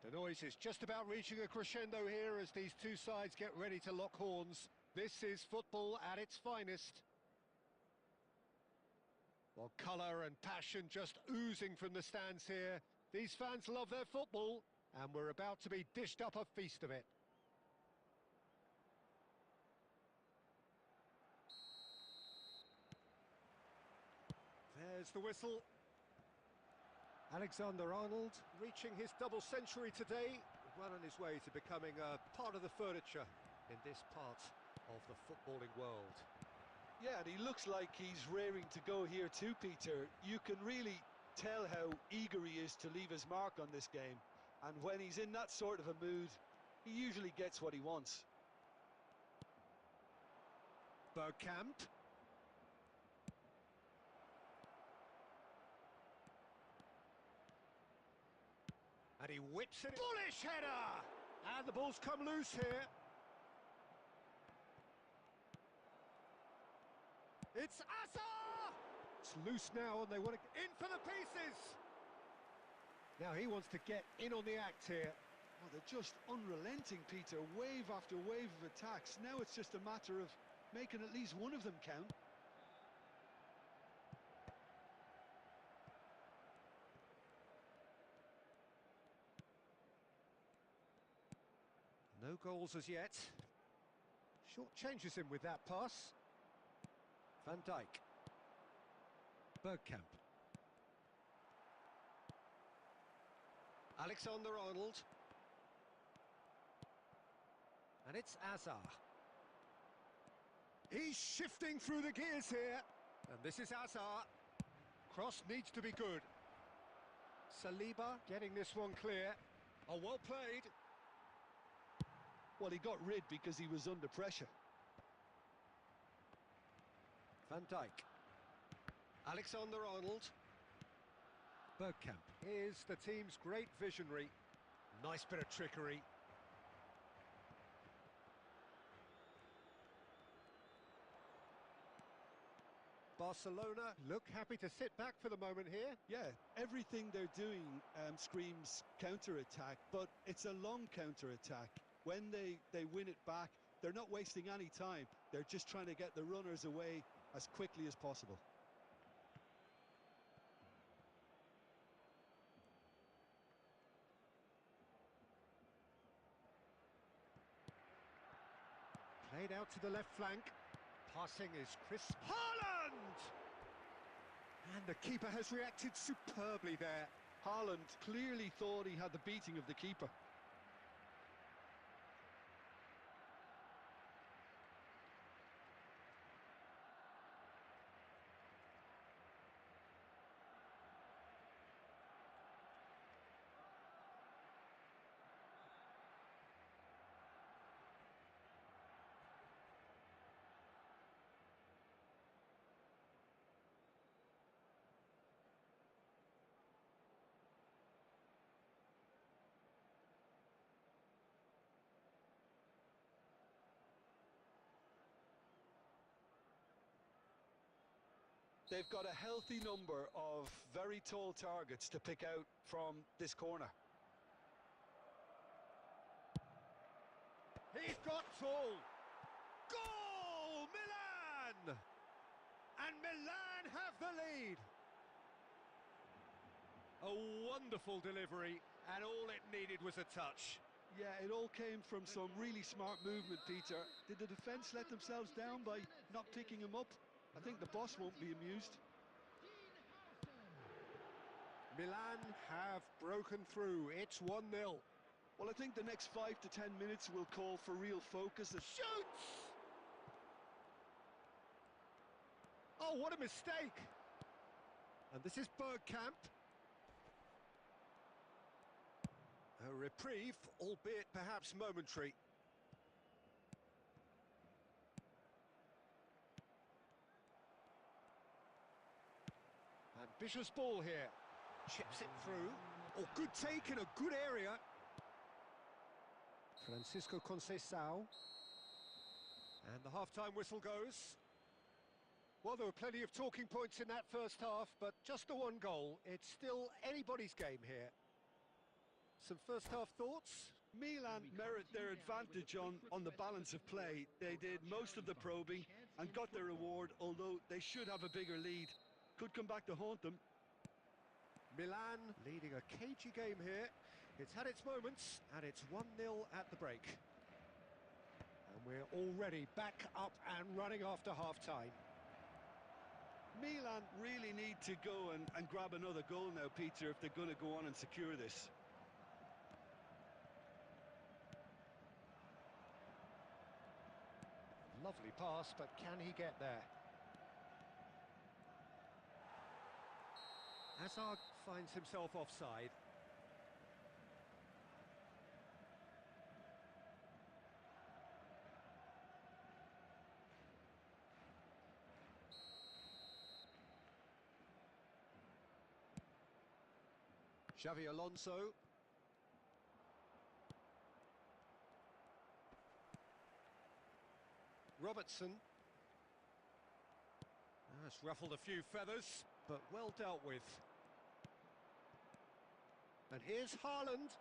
The noise is just about reaching a crescendo here as these two sides get ready to lock horns. This is football at its finest. Well, colour and passion just oozing from the stands here. These fans love their football, and we're about to be dished up a feast of it. There's the whistle. Alexander-Arnold reaching his double century today, well on his way to becoming a part of the furniture in this part of the footballing world. Yeah, and he looks like he's raring to go here too, Peter. You can really tell how eager he is to leave his mark on this game. And when he's in that sort of a mood, he usually gets what he wants. Bergkamp. And he whips it. Bullish header! And the ball's come loose here. It's Azar! It's loose now and they want to get in for the pieces. Now he wants to get in on the act here. Oh, they're just unrelenting, Peter. Wave after wave of attacks. Now it's just a matter of making at least one of them count. No goals as yet. Short changes him with that pass. Van Dijk. Bergkamp. Alexander-Arnold. And it's Azar. He's shifting through the gears here. And this is Azar. Cross needs to be good. Saliba getting this one clear. Oh, well played. Well, he got rid because he was under pressure. Van Dijk. Alexander-Arnold. Bergkamp. Here's the team's great visionary. Nice bit of trickery. Barcelona look happy to sit back for the moment here. Yeah, everything they're doing screams counter-attack, but it's a long counter-attack. When they win it back, they're not wasting any time. They're just trying to get the runners away as quickly as possible. Played out to the left flank. Passing is crisp. Haaland! And the keeper has reacted superbly there. Haaland clearly thought he had the beating of the keeper. They've got a healthy number of very tall targets to pick out from this corner. He's got tall. Goal! Milan! And Milan have the lead. A wonderful delivery, and all it needed was a touch. Yeah, it all came from some really smart movement, Peter. Did the defence let themselves down by not picking him up? I think the boss won't be amused. Milan have broken through. It's 1-0. Well, I think the next 5 to 10 minutes will call for real focus. Shoots! Oh, what a mistake! And this is Bergkamp. A reprieve, albeit perhaps momentary. Ambitious ball here. Chips it through. Oh, good take in a good area. Francisco Conceição. And the half-time whistle goes. Well, there were plenty of talking points in that first half, but just the one goal. It's still anybody's game here. Some first-half thoughts? Milan merit their advantage on the balance of play. They did most of the probing and got their reward, although they should have a bigger lead. Could come back to haunt them. Milan leading a cagey game here. It's had its moments, and it's 1-0 at the break. And we're already back up and running after half-time. Milan really need to go and grab another goal now, Peter, if they're going to go on and secure this. Lovely pass, but can he get there? Hazard finds himself offside. Xavi Alonso. Robertson. That's ruffled a few feathers, but well dealt with. And here's Haaland.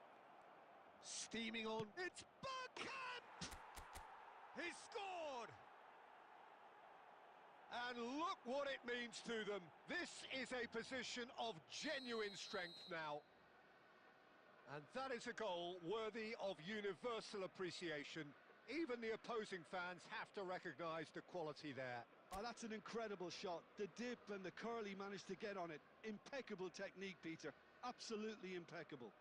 Steaming on. It's Bergkamp! He scored! And look what it means to them. This is a position of genuine strength now. And that is a goal worthy of universal appreciation. Even the opposing fans have to recognise the quality there. Oh, that's an incredible shot. The dip and the curl he managed to get on it. Impeccable technique, Peter. Absolutely impeccable.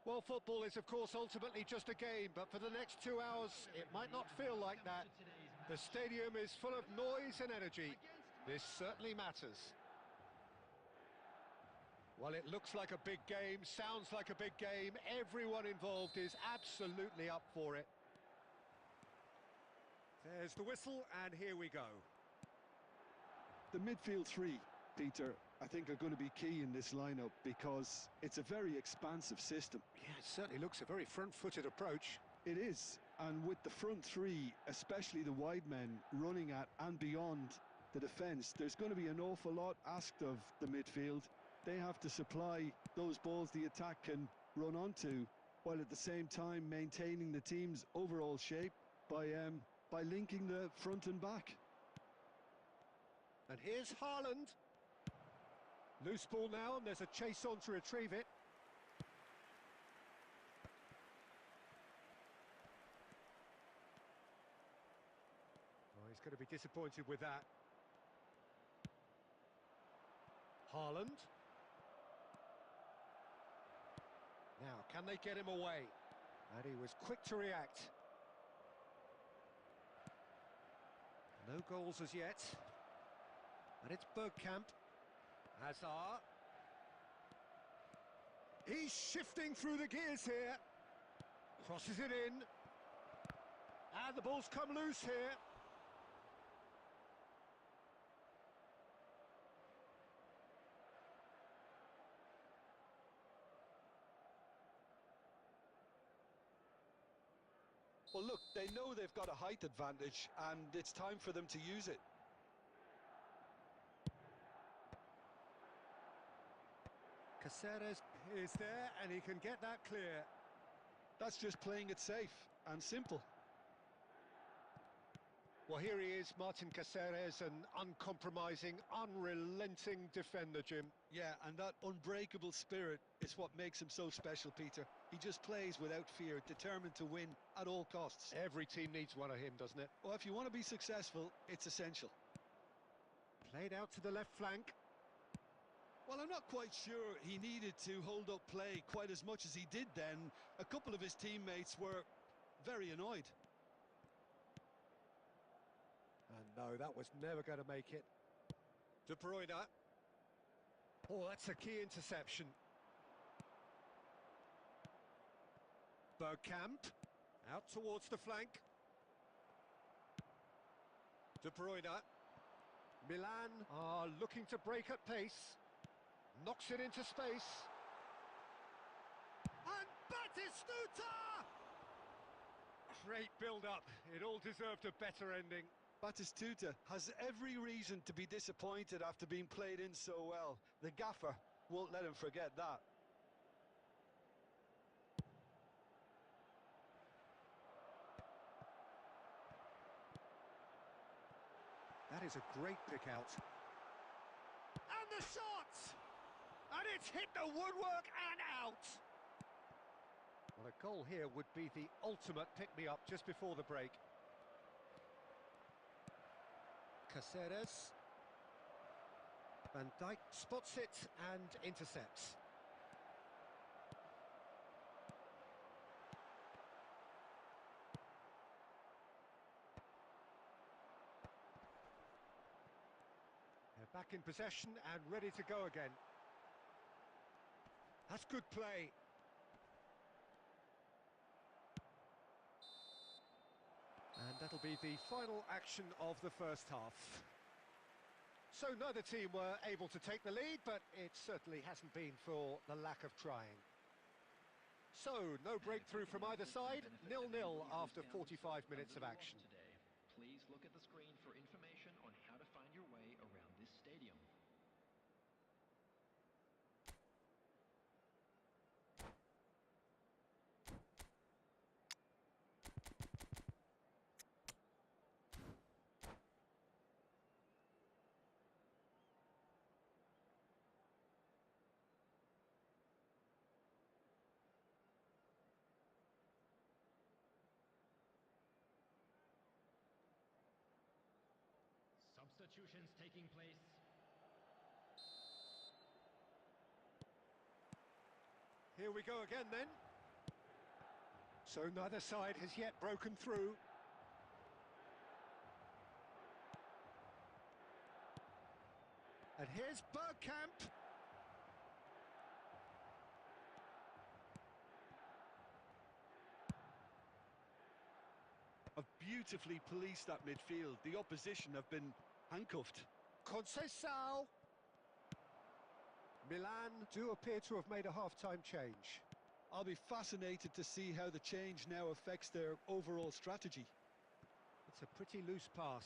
Well, football is, of course, ultimately just a game, but for the next 2 hours, it might not feel like that. The stadium is full of noise and energy. This certainly matters. Well, it looks like a big game, sounds like a big game. Everyone involved is absolutely up for it. There's the whistle, and here we go. The midfield three, Peter, I think are going to be key in this lineup because it's a very expansive system. Yeah, it certainly looks a very front-footed approach. It is, and with the front three, especially the wide men, running at and beyond the defence, there's going to be an awful lot asked of the midfield. They have to supply those balls the attack can run onto, while at the same time maintaining the team's overall shape by linking the front and back. And here's Haaland. Loose ball now, and there's a chase on to retrieve it. Oh, he's going to be disappointed with that. Haaland. Now, can they get him away? And he was quick to react. No goals as yet. And it's Bergkamp. Hazard. He's shifting through the gears here. Crosses it in. And the ball's come loose here. Well, look, they know they've got a height advantage, and it's time for them to use it. Caceres is there, and he can get that clear. That's just playing it safe and simple. Well, here he is, Martin Caceres, an uncompromising, unrelenting defender, Jim. Yeah, and that unbreakable spirit is what makes him so special, Peter. He just plays without fear, determined to win at all costs. Every team needs one of him, doesn't it? Well, if you want to be successful, it's essential. Played out to the left flank. Well, I'm not quite sure he needed to hold up play quite as much as he did then. A couple of his teammates were very annoyed. And no, that was never going to make it. De Bruyne. Oh, that's a key interception. Bergkamp. Out towards the flank. De Bruyne. Milan are looking to break at pace. Knocks it into space. And Batistuta! Great build-up. It all deserved a better ending. Batistuta has every reason to be disappointed after being played in so well. The gaffer won't let him forget that. That is a great pick out. And the shot! And it's hit the woodwork and out! Well, a goal here would be the ultimate pick-me-up just before the break. Caceres. Van Dijk spots it and intercepts. They're back in possession and ready to go again. That's good play. And that'll be the final action of the first half. So neither team were able to take the lead, but it certainly hasn't been for the lack of trying. So, no breakthrough from either side, 0-0 after 45 minutes of action. Please look at the screen for information on how to find your way around this stadium. Substitutions taking place. Here we go again then. So neither side has yet broken through. And here's Bergkamp. Have beautifully policed that midfield. The opposition have been handcuffed. Conceição. Milan do appear to have made a half-time change. I'll be fascinated to see how the change now affects their overall strategy. It's a pretty loose pass.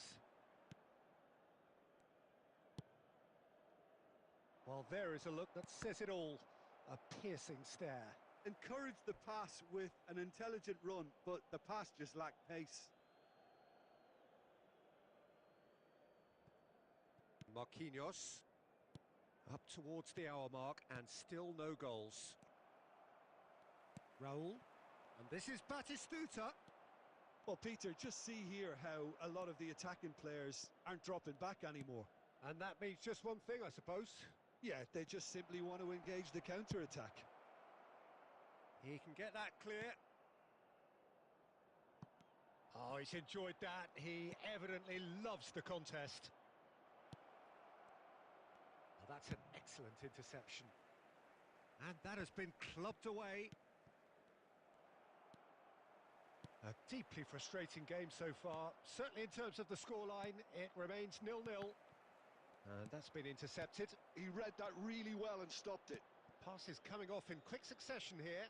Well, there is a look that says it all. A piercing stare. Encouraged the pass with an intelligent run, but the pass just lacked pace. Marquinhos. Up towards the hour mark and still no goals. Raul. And this is Batistuta. Well, Peter, just see here how a lot of the attacking players aren't dropping back anymore. And that means just one thing, I suppose. Yeah, they just simply want to engage the counter-attack. He can get that clear. Oh, he's enjoyed that. He evidently loves the contest. Well, that's an excellent interception. And that has been clubbed away. A deeply frustrating game so far. Certainly in terms of the scoreline, it remains 0-0. And that's been intercepted. He read that really well and stopped it. Passes coming off in quick succession here.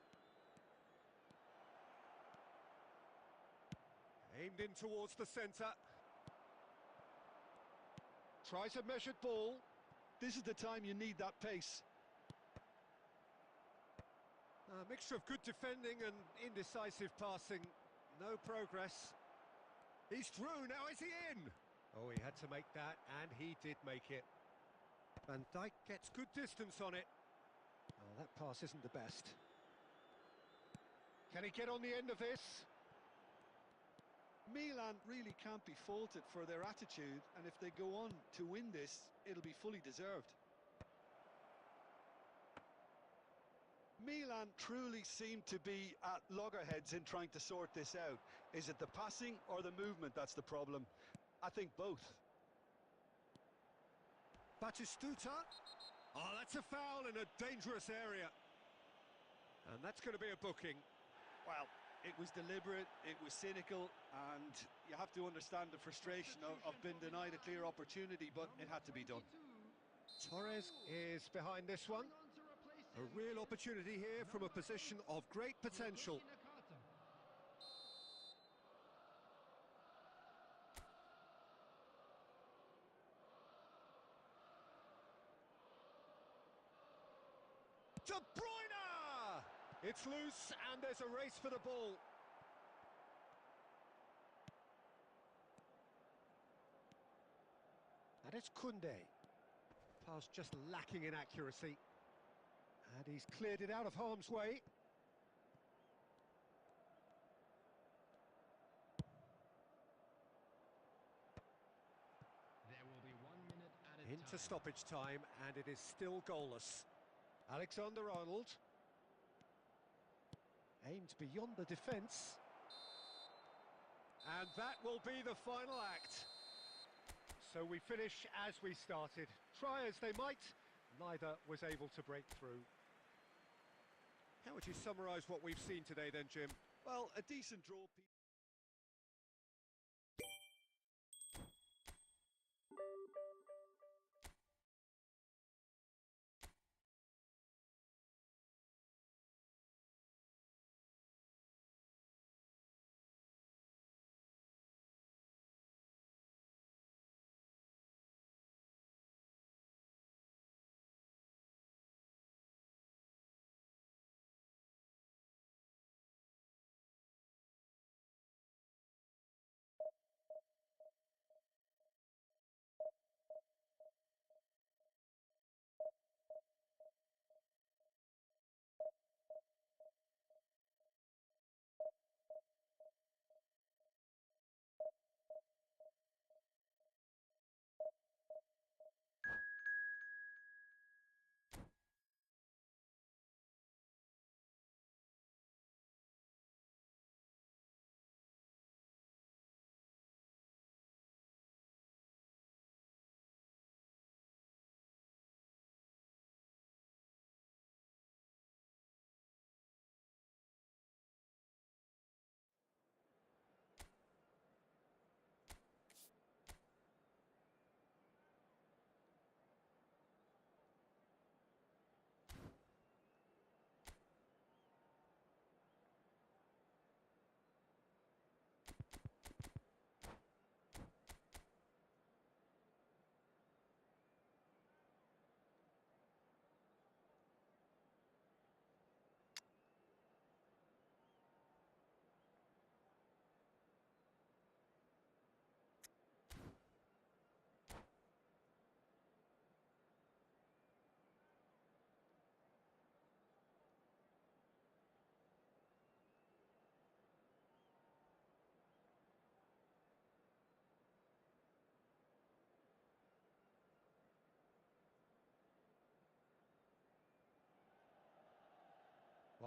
Aimed in towards the centre. Tries a measured ball. This is the time you need that pace. A mixture of good defending and indecisive passing. No progress. He's through, now is he in? Oh, he had to make that, and he did make it. Van Dijk gets good distance on it. Oh, that pass isn't the best. Can he get on the end of this? Milan really can't be faulted for their attitude, and if they go on to win this, it'll be fully deserved. Milan truly seem to be at loggerheads in trying to sort this out. Is it the passing or the movement that's the problem? I think both. Batistuta. Oh, that's a foul in a dangerous area. And that's going to be a booking. Well, it was deliberate, it was cynical, and you have to understand the frustration of being denied a clear opportunity, but it had to be done. Torres is behind this one. A real opportunity here from a position of great potential. De Bruyne! It's loose and there's a race for the ball. And it's Koundé. Pass just lacking in accuracy. And he's cleared it out of harm's way. There will be 1 minute added Into time. stoppage time, and it is still goalless. Alexander-Arnold. Aimed beyond the defence. And that will be the final act. So we finish as we started. Try as they might, neither was able to break through. How would you summarise what we've seen today then, Jim? Well, a decent draw.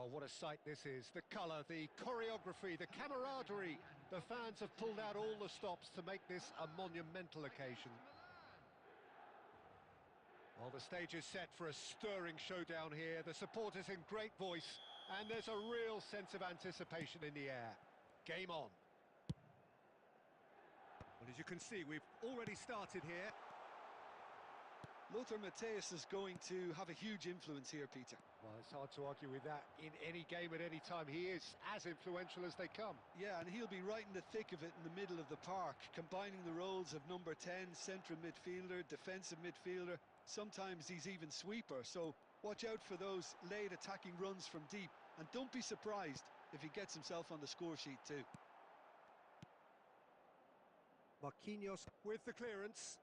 Oh, what a sight this is. The colour, the choreography, the camaraderie. The fans have pulled out all the stops to make this a monumental occasion. Well, the stage is set for a stirring showdown here. The supporters in great voice, and there's a real sense of anticipation in the air. Game on. Well, as you can see, we've already started here. Lothar Matthäus is going to have a huge influence here, Peter. Well, it's hard to argue with that. In any game at any time, he is as influential as they come. Yeah, and he'll be right in the thick of it in the middle of the park, combining the roles of number 10, central midfielder, defensive midfielder. Sometimes he's even sweeper, so watch out for those late attacking runs from deep, and don't be surprised if he gets himself on the score sheet too. Marquinhos with the clearance.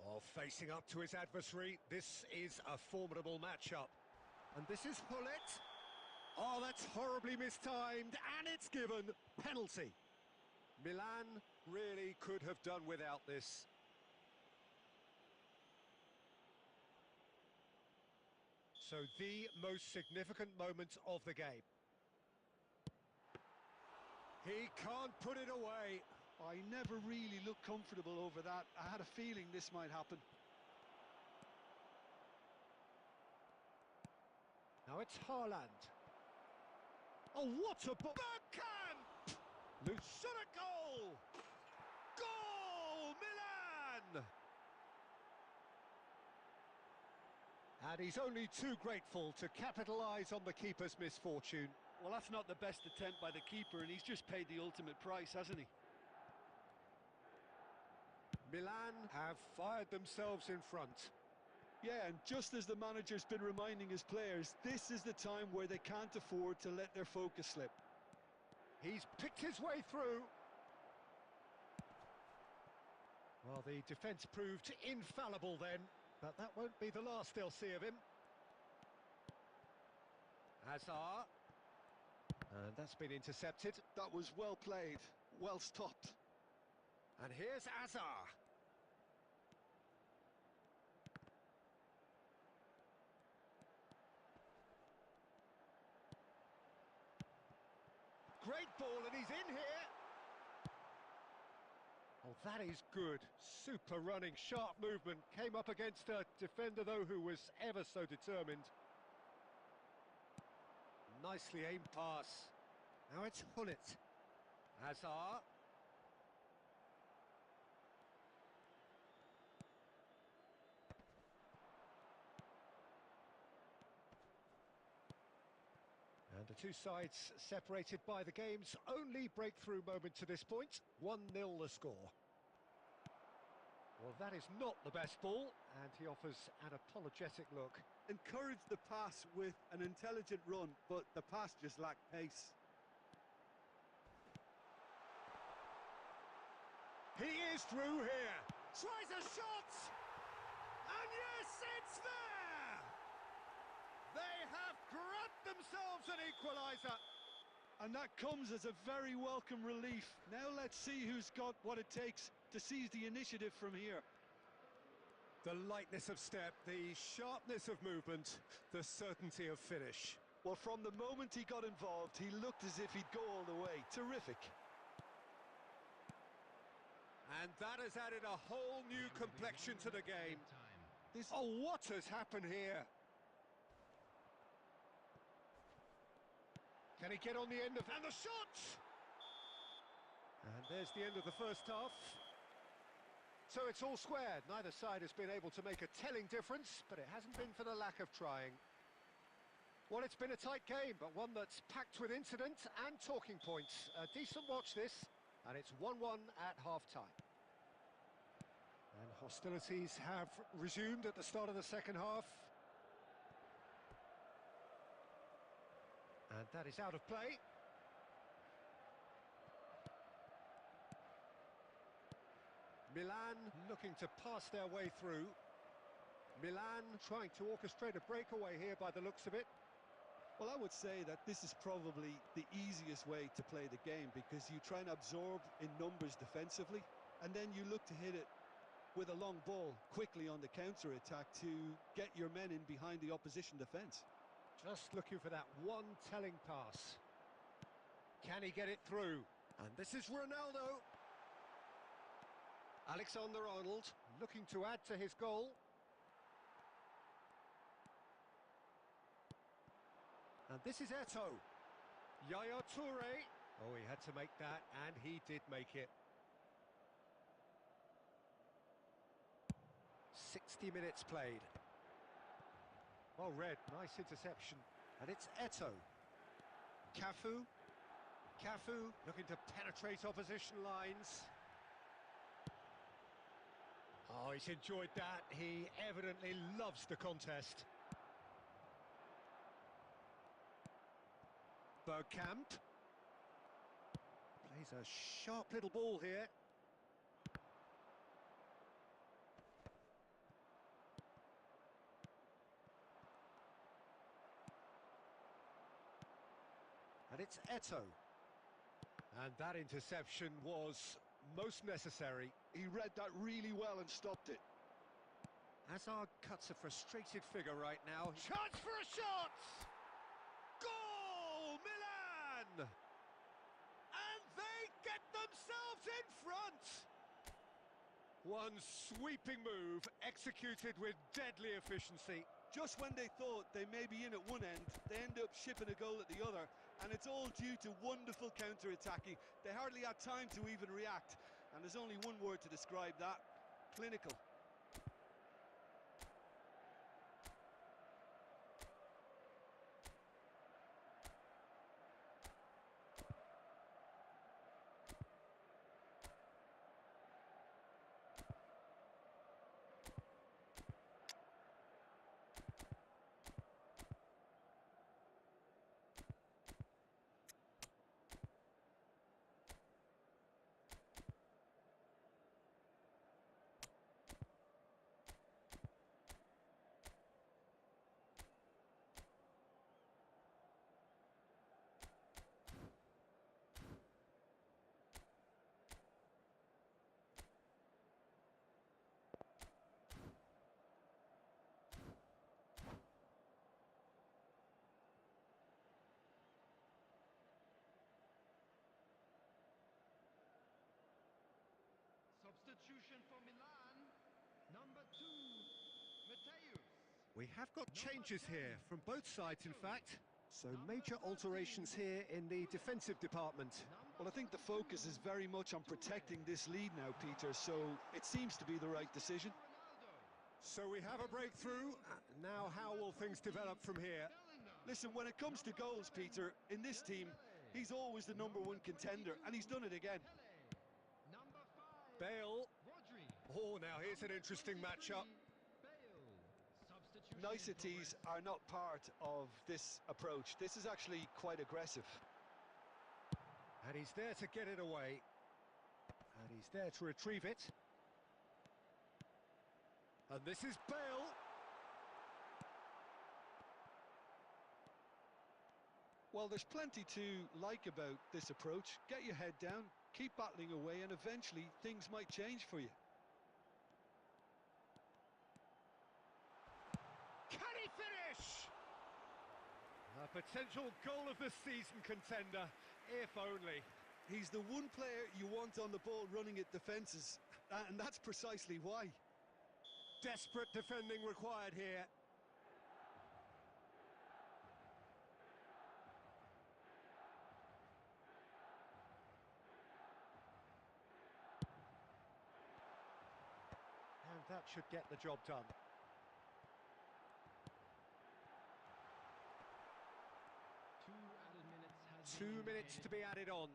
Oh, facing up to his adversary. This is a formidable matchup. And this is Hullet. Oh, that's horribly mistimed, and it's given. Penalty. Milan really could have done without this. So the most significant moment of the game. He can't put it away. I never really looked comfortable over that. I had a feeling this might happen. Now it's Haaland. Oh, what a backhand! Loose shot at goal! Goal! Milan! And he's only too grateful to capitalise on the keeper's misfortune. Well, that's not the best attempt by the keeper, and he's just paid the ultimate price, hasn't he? Milan have fired themselves in front. Yeah, and just as the manager's been reminding his players, this is the time where they can't afford to let their focus slip. He's picked his way through. Well, the defence proved infallible then, but that won't be the last they'll see of him. Hazard. And that's been intercepted. That was well played, well stopped. And here's Hazard. Great ball, and he's in here. Oh, that is good. Super running, sharp movement. Came up against a defender, though, who was ever so determined. Nicely aimed pass. Now it's Hullet. Hazard. And the two sides separated by the game's only breakthrough moment to this point. 1-0 the score. Well, that is not the best ball, and he offers an apologetic look. Encouraged the pass with an intelligent run, but the pass just lacked pace. He is through here. Tries a shot! And yes, it's there! They have grabbed themselves an equaliser. And that comes as a very welcome relief. Now let's see who's got what it takes to seize the initiative from here. The lightness of step, the sharpness of movement, the certainty of finish. Well, from the moment he got involved, he looked as if he'd go all the way. Terrific. And that has added a whole new complexion to the game. Oh, what has happened here? Can he get on the end of... And the shot! And there's the end of the first half. So it's all squared. Neither side has been able to make a telling difference, but it hasn't been for the lack of trying. Well, it's been a tight game, but one that's packed with incident and talking points. A decent watch this, and it's 1-1 at half-time. And hostilities have resumed at the start of the second half. And that is out of play. Milan looking to pass their way through. Milan trying to orchestrate a breakaway here by the looks of it. Well, I would say that this is probably the easiest way to play the game, because you try and absorb in numbers defensively, and then you look to hit it with a long ball quickly on the counter-attack to get your men in behind the opposition defence. Just looking for that one telling pass. Can he get it through? And this is Ronaldo. Alexander-Arnold looking to add to his goal. And this is Eto'o. Yaya Toure. Oh, he had to make that, and he did make it. 60 minutes played. Well read, nice interception. And it's Eto'o. Cafu. Cafu looking to penetrate opposition lines. Oh, he's enjoyed that. He evidently loves the contest. Bergkamp. Plays a sharp little ball here. And it's Eto'o. And that interception was most necessary. He read that really well and stopped it. Hazard cuts a frustrated figure right now. Chance for a shot! Goal, Milan! And they get themselves in front! One sweeping move, executed with deadly efficiency. Just when they thought they may be in at one end, they end up shipping a goal at the other, and it's all due to wonderful counter-attacking. They hardly had time to even react, and there's only one word to describe that: clinical. Substitution for Milan, number 2, Mateus. We have got changes here from both sides, in fact. So major alterations here in the defensive department. Well, I think the focus is very much on protecting this lead now, Peter, so it seems to be the right decision. So we have a breakthrough. Now how will things develop from here? Listen, when it comes to goals, Peter, in this team, he's always the number one contender, and he's done it again. Number 5, Bale. Rodri. Oh, now here's an interesting matchup. Niceties are not part of this approach. This is actually quite aggressive. And he's there to get it away. And he's there to retrieve it. And this is Bale. Well, there's plenty to like about this approach. Get your head down, keep battling away, and eventually things might change for you. Can he finish? A potential goal of the season contender, if only. He's the one player you want on the ball running at defences, and that's precisely why. Desperate defending required here. And that should get the job done. Two minutes to be added on.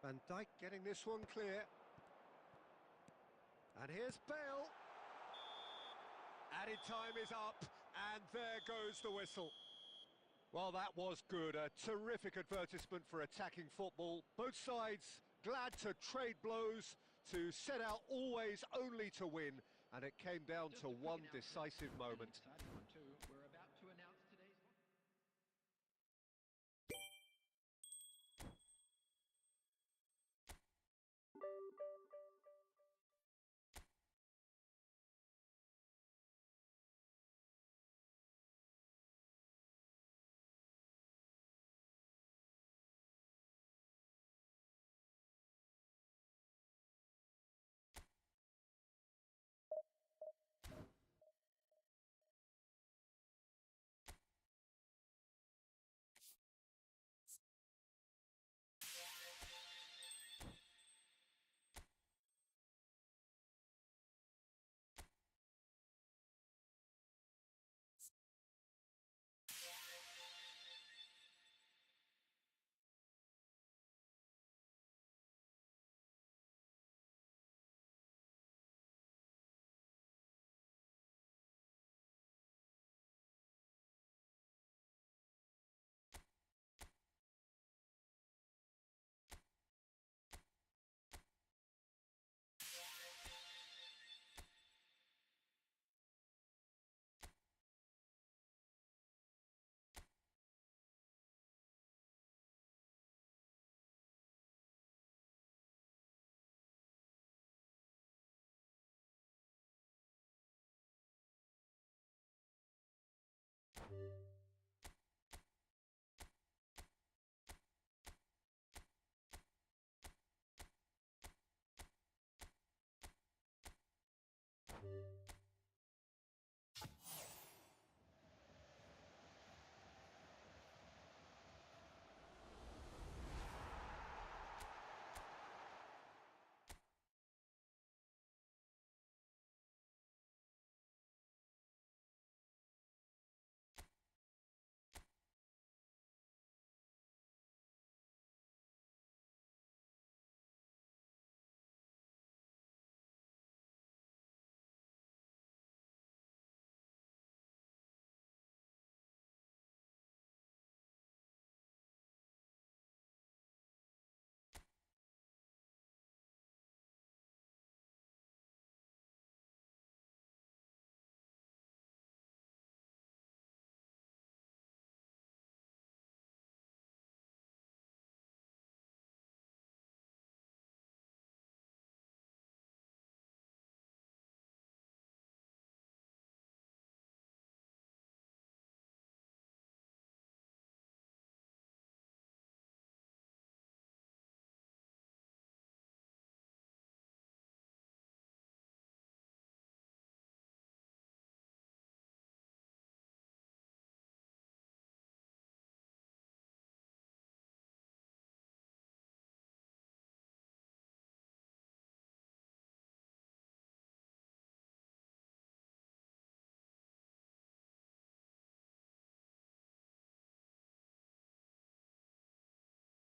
Van Dijk getting this one clear. And here's Bale. Added time is up, and there goes the whistle. Well, that was good. A terrific advertisement for attacking football. Both sides glad to trade blows, to set out always only to win. And it came down to one decisive moment.